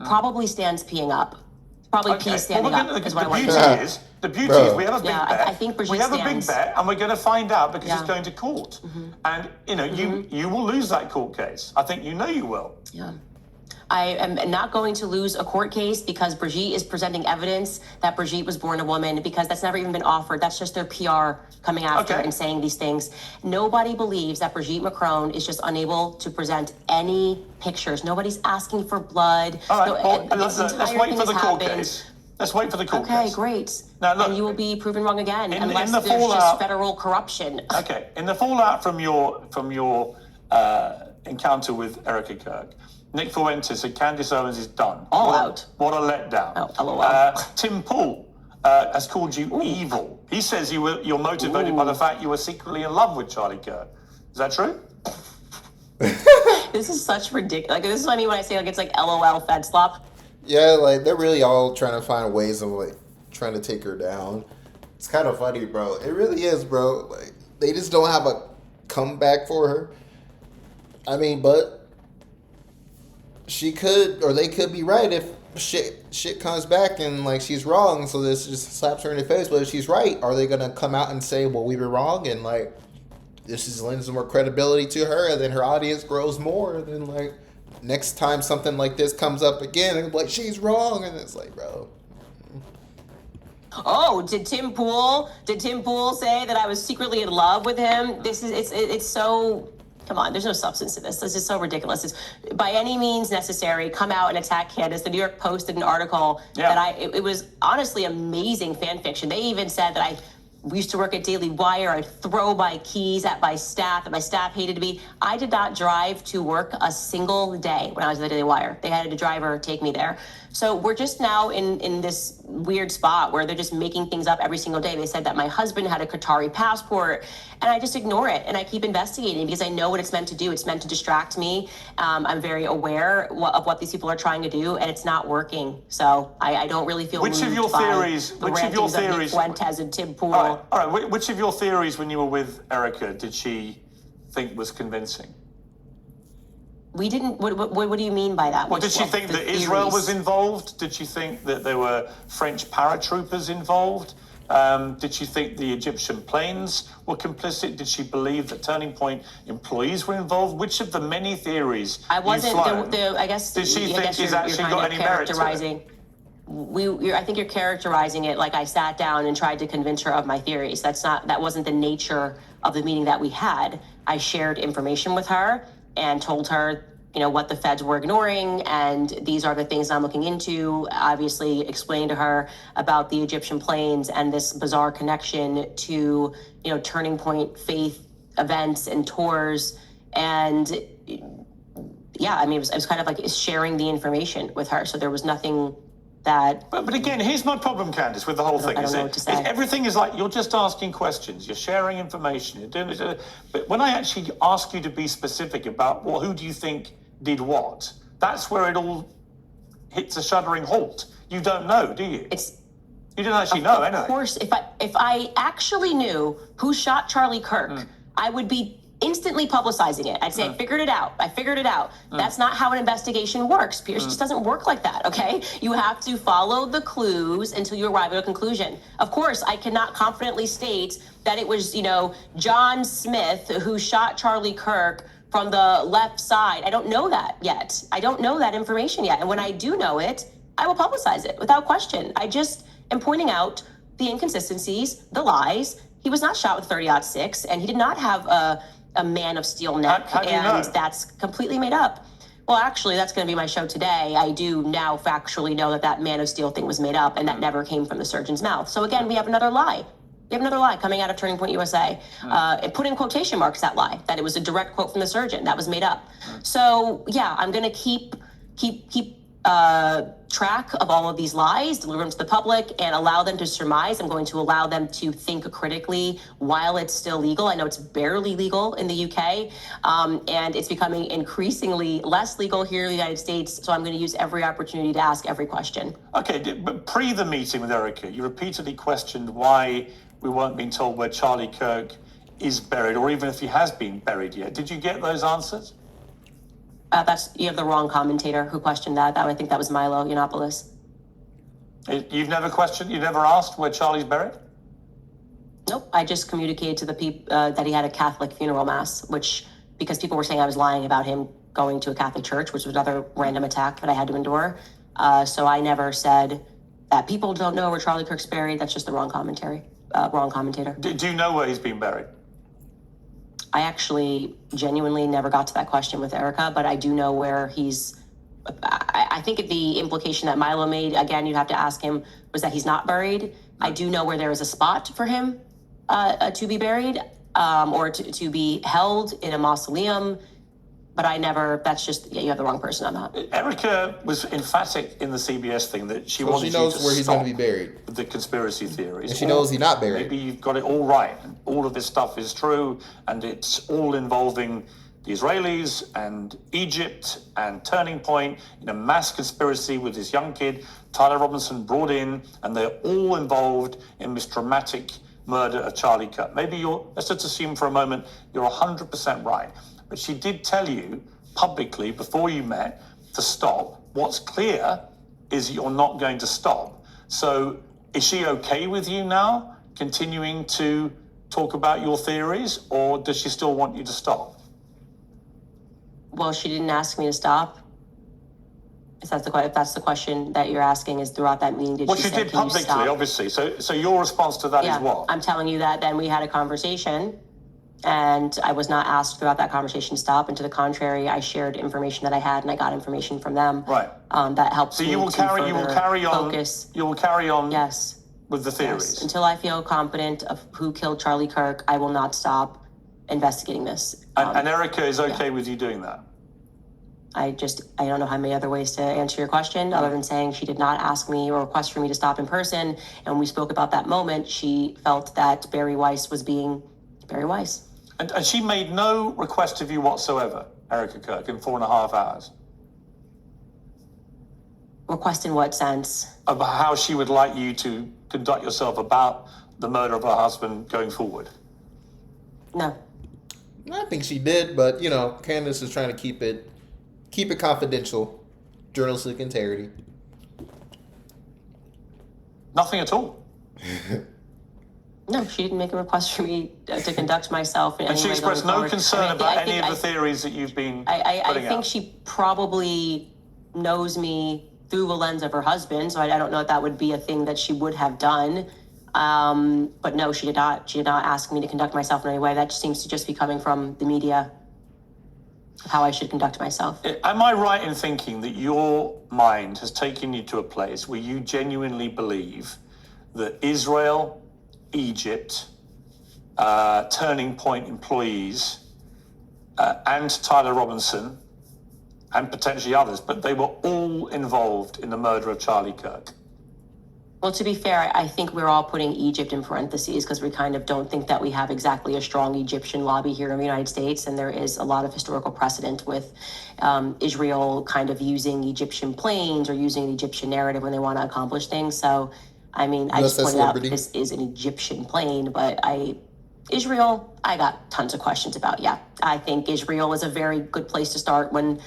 probably stands peeing up. Probably pees standing up is what I want you to say. The beauty is we have a big bet. I think Brigitte we have stands. a big bet, and we're going to find out because it's going to court. And, you will lose that court case. I think you know you will. Yeah. I am not going to lose a court case because Brigitte is presenting evidence that Brigitte was born a woman, because that's never even been offered. That's just their PR coming after and saying these things. Nobody believes that Brigitte Macron is just unable to present any pictures. Nobody's asking for blood. All right, let's wait for the court case. Let's wait for the court case. Okay, great. Now, look, and you will be proven wrong again unless the there's just federal corruption. Okay, in the fallout from your encounter with Erica Kirk, Nick Fuentes said Candace Owens is done. All out. What a letdown. Oh, LOL. Tim Pool has called you evil. He says you're motivated by the fact you were secretly in love with Charlie Kirk. Is that true? This is such ridiculous. Like, this is what I mean when I say it's like LOL Fed slop. Yeah, like they're really all trying to find ways of like trying to take her down. It's kind of funny, bro. It really is, bro. Like they just don't have a comeback for her. I mean, but she could, or they could be right if shit comes back and like she's wrong. So this just slaps her in the face. But if she's right, are they gonna come out and say, "Well, we were wrong," and like this just lends more credibility to her, and then her audience grows more, and then like next time something like this comes up again, and like she's wrong, and it's like, bro. Oh, did Tim Pool say that I was secretly in love with him? It's so. Come on, there's no substance to this. This is so ridiculous. It's by any means necessary. Come out and attack Candace. The New York Post did an article that it was honestly amazing fan fiction. They even said that we used to work at Daily Wire. I'd throw my keys at my staff, and my staff hated me. I did not drive to work a single day when I was at the Daily Wire. They had a driver take me there. So we're just now in this weird spot where they're just making things up every single day. They said that my husband had a Qatari passport, and I just ignore it, and I keep investigating because I know what it's meant to do. It's meant to distract me. I'm very aware of what these people are trying to do, and it's not working. So I don't really feel Which of your theories? Which of your theories? Fuentes and Tim Pool. All right. Which of your theories when you were with Erica did she think was convincing? We didn't. What do you mean by that? Well, did she think that Israel was involved? Did she think that there were French paratroopers involved? Did she think the Egyptian planes were complicit? Did she believe that Turning Point employees were involved? Which of the many theories I wasn't. I guess. Did she think she's actually got any merit to it? I think you're characterizing it like I sat down and tried to convince her of my theories. That wasn't the nature of the meeting that we had. I shared information with her and told her, what the feds were ignoring, and these are the things I'm looking into. Obviously, explained to her about the Egyptian planes and this bizarre connection to, Turning Point faith events and tours. And yeah, it was kind of like sharing the information with her. So there was nothing that. But again, here's my problem, Candace, with the whole thing. I don't know what to say. Everything is like you're just asking questions, you're sharing information, you're doing it. But when I actually ask you to be specific about, well, who do you think did what? That's where it all hits a shuddering halt. You don't know, do you? You don't actually know, anyway. Of course, if I actually knew who shot Charlie Kirk, I would be instantly publicizing it. I'd say, I figured it out. That's not how an investigation works. Piers just doesn't work like that, okay? You have to follow the clues until you arrive at a conclusion. Of course, I cannot confidently state that it was, John Smith who shot Charlie Kirk from the left side. I don't know that yet. I don't know that information yet. And when I do know it, I will publicize it without question. I just am pointing out the inconsistencies, the lies. He was not shot with 30-06, and he did not have a Man of Steel neck, how do you know? That's completely made up. Well, actually, that's going to be my show today. I do now factually know that Man of Steel thing was made up, and that never came from the surgeon's mouth. So again, we have another lie. You have another lie coming out of Turning Point USA. And put in quotation marks that lie, that it was a direct quote from the surgeon. That was made up. So yeah, I'm going to keep track of all of these lies, deliver them to the public, and allow them to surmise. I'm going to allow them to think critically while it's still legal. I know it's barely legal in the UK, and it's becoming increasingly less legal here in the United States. So I'm going to use every opportunity to ask every question. Okay, but pre the meeting with Erica, you repeatedly questioned why we weren't being told where Charlie Kirk is buried, or even if he has been buried yet. Did you get those answers? You have the wrong commentator who questioned that. I think that was Milo Yiannopoulos. You've never questioned, you've never asked where Charlie's buried? Nope. I just communicated to the people that he had a Catholic funeral mass, which, because people were saying I was lying about him going to a Catholic church, which was another random attack that I had to endure. So I never said that people don't know where Charlie Kirk's buried. That's just the wrong commentator. Do you know where he's been buried? I actually genuinely never got to that question with Erica, but I do know where he's. I think the implication that Milo made, again, you'd have to ask him, was that he's not buried. I do know where there is a spot for him to be buried or to be held in a mausoleum. But I never, that's just, you have the wrong person on that. Erica was emphatic in the CBS thing that she Well, wanted she knows you to where he's stop going to be buried. the conspiracy theories. And she knows he's not buried. Maybe you've got it all right. And all of this stuff is true, and it's all involving the Israelis and Egypt and Turning Point in a mass conspiracy with this young kid, Tyler Robinson, brought in, and they're all involved in this dramatic murder of Charlie Kirk. Maybe let's just assume for a moment you're 100% right. But she did tell you publicly before you met to stop. What's clear is you're not going to stop. So is she okay with you now continuing to talk about your theories, or does she still want you to stop? Well, she didn't ask me to stop. If that's the question that you're asking, is throughout that meeting, Well, she did publicly, obviously. So your response to that is what? I'm telling you that then we had a conversation, and I was not asked throughout that conversation to stop. And to the contrary, I shared information that I had, and I got information from them. Right. That helps me So you will carry on. Focus. You will carry on. Yes. With the theories. Yes. Until I feel confident of who killed Charlie Kirk, I will not stop investigating this. And Erica is okay with you doing that? I don't know how many other ways to answer your question other than saying she did not ask me or request for me to stop in person. And when we spoke about that moment, she felt that Barry Weiss was being Barry Weiss. And she made no request of you whatsoever, Erica Kirk, in 4.5 hours? Request in what sense? About how she would like you to conduct yourself about the murder of her husband going forward? No. I think she did, but Candace is trying to keep it confidential, journalistic integrity. Nothing at all. No, she didn't make a request for me to conduct myself. And she expressed no concern about any of the theories that you've been putting out. I think she probably knows me through the lens of her husband, so I don't know if that would be a thing that she would have done. But no, she did not. She did not ask me to conduct myself in any way. That just seems to just be coming from the media, how I should conduct myself. Am I right in thinking that your mind has taken you to a place where you genuinely believe that Israel, Egypt, Turning Point employees, and Tyler Robinson, and potentially others, but they were all involved in the murder of Charlie Kirk? Well, to be fair, I think we're all putting Egypt in parentheses because we kind of don't think that we have exactly a strong Egyptian lobby here in the United States. And there is a lot of historical precedent with Israel kind of using Egyptian planes or using an Egyptian narrative when they want to accomplish things. So, I mean, I just pointed out that this is an Egyptian plane, but Israel, I got tons of questions about. Yeah, I think Israel is a very good place to start when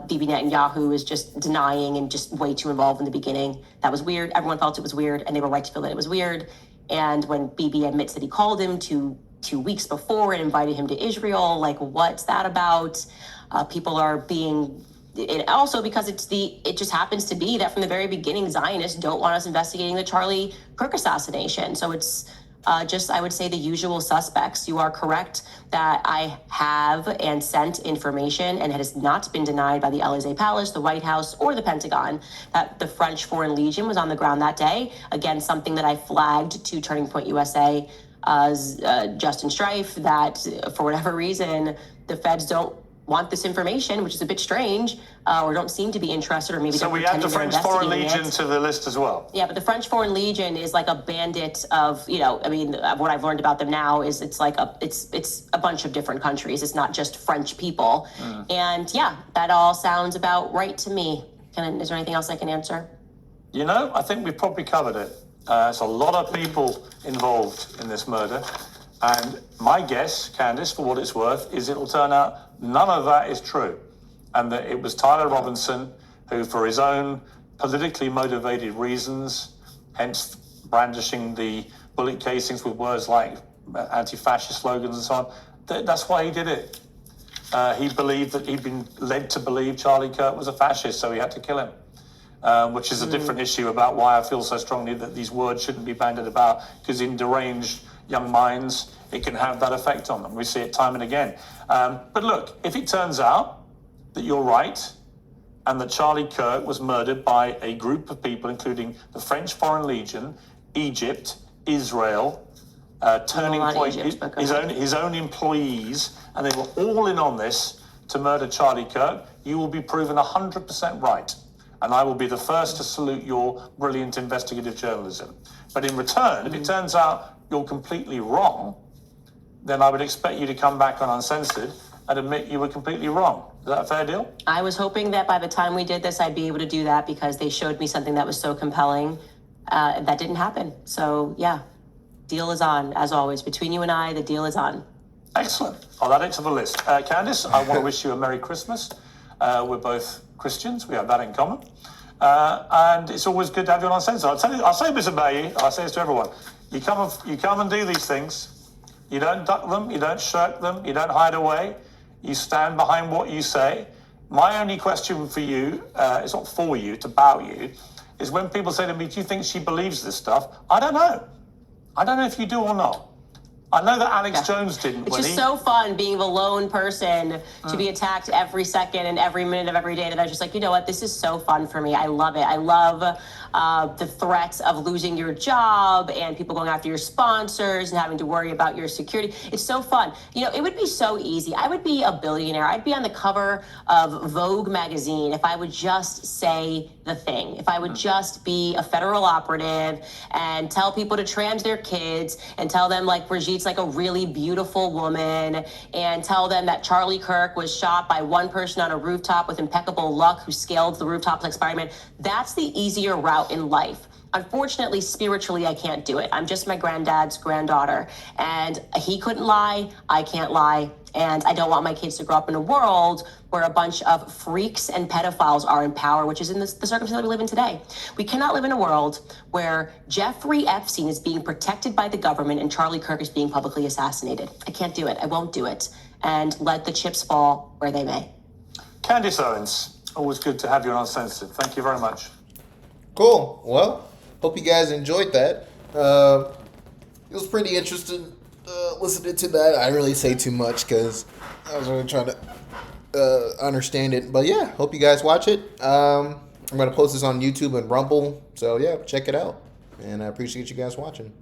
Bibi Netanyahu is just denying and just way too involved in the beginning. That was weird. Everyone felt it was weird, and they were right to feel that it was weird. And when Bibi admits that he called him 2 weeks before and invited him to Israel, like, what's that about? People are being... And also because it just happens to be that from the very beginning, Zionists don't want us investigating the Charlie Kirk assassination. So it's just, I would say, the usual suspects. You are correct that I have and sent information, and it has not been denied by the Élysée Palace, the White House, or the Pentagon, that the French Foreign Legion was on the ground that day. Again, something that I flagged to Turning Point USA, Justin Strife, that for whatever reason, the feds don't want this information, which is a bit strange, or don't seem to be interested, or maybe So they're we add the pretending French they're Foreign investigating Legion it. to the list as well. Yeah, but the French Foreign Legion is like a bandit of, what I've learned about them now is it's a bunch of different countries. It's not just French people. And yeah, that all sounds about right to me. Is there anything else I can answer? I think we've probably covered it. There's a lot of people involved in this murder. And my guess, Candace, for what it's worth, is it'll turn out none of that is true. And that it was Tyler Robinson who, for his own politically motivated reasons, hence brandishing the bullet casings with words like anti-fascist slogans and so on, that's why he did it. He believed that he'd been led to believe Charlie Kirk was a fascist, so he had to kill him. Which is a different issue about why I feel so strongly that these words shouldn't be bandied about, because in deranged young minds, it can have that effect on them. We see it time and again. But look, if it turns out that you're right, and that Charlie Kirk was murdered by a group of people, including the French Foreign Legion, Egypt, Israel, Turning Point, Egypt, his own employees, and they were all in on this to murder Charlie Kirk, you will be proven 100% right. And I will be the first to salute your brilliant investigative journalism. But in return, if it turns out you're completely wrong, then I would expect you to come back on Uncensored and admit you were completely wrong. Is that a fair deal? I was hoping that by the time we did this, I'd be able to do that, because they showed me something that was so compelling. That didn't happen. So yeah, deal is on, as always. Between you and I, the deal is on. Excellent. I'll add it to the list. Candace, I want to wish you a Merry Christmas. We're both Christians. We have that in common. And it's always good to have you on Uncensored. I'll say this about you. I'll say this to everyone. You come and do these things. You don't duck them. You don't shirk them. You don't hide away. You stand behind what you say. My only question for you, it's not for you, it's about you, is when people say to me, do you think she believes this stuff? I don't know. I don't know if you do or not. I know that Alex Jones didn't. It's just so fun being the lone person to be attacked every second and every minute of every day, that I was just like, you know what, this is so fun for me. I love it. I love the threats of losing your job and people going after your sponsors and having to worry about your security. It's so fun. It would be so easy. I would be a billionaire. I'd be on the cover of Vogue magazine if I would just say the thing. If I would just be a federal operative and tell people to trans their kids and tell them like Brigitte's like a really beautiful woman, and tell them that Charlie Kirk was shot by one person on a rooftop with impeccable luck who scaled the rooftop like Spider-Man. That's the easier route in life. Unfortunately, spiritually, I can't do it. I'm just my granddad's granddaughter, and he couldn't lie. I can't lie. And I don't want my kids to grow up in a world where a bunch of freaks and pedophiles are in power, which is in the circumstance that we live in today. We cannot live in a world where Jeffrey Epstein is being protected by the government and Charlie Kirk is being publicly assassinated. I can't do it. I won't do it. And let the chips fall where they may. Candace Owens, always good to have you on Uncensored. Thank you very much. Cool. Well, hope you guys enjoyed that. It was pretty interesting listening to that. I didn't really say too much because I was really trying to understand it. But yeah, hope you guys watch it. I'm going to post this on YouTube and Rumble. So yeah, check it out. And I appreciate you guys watching.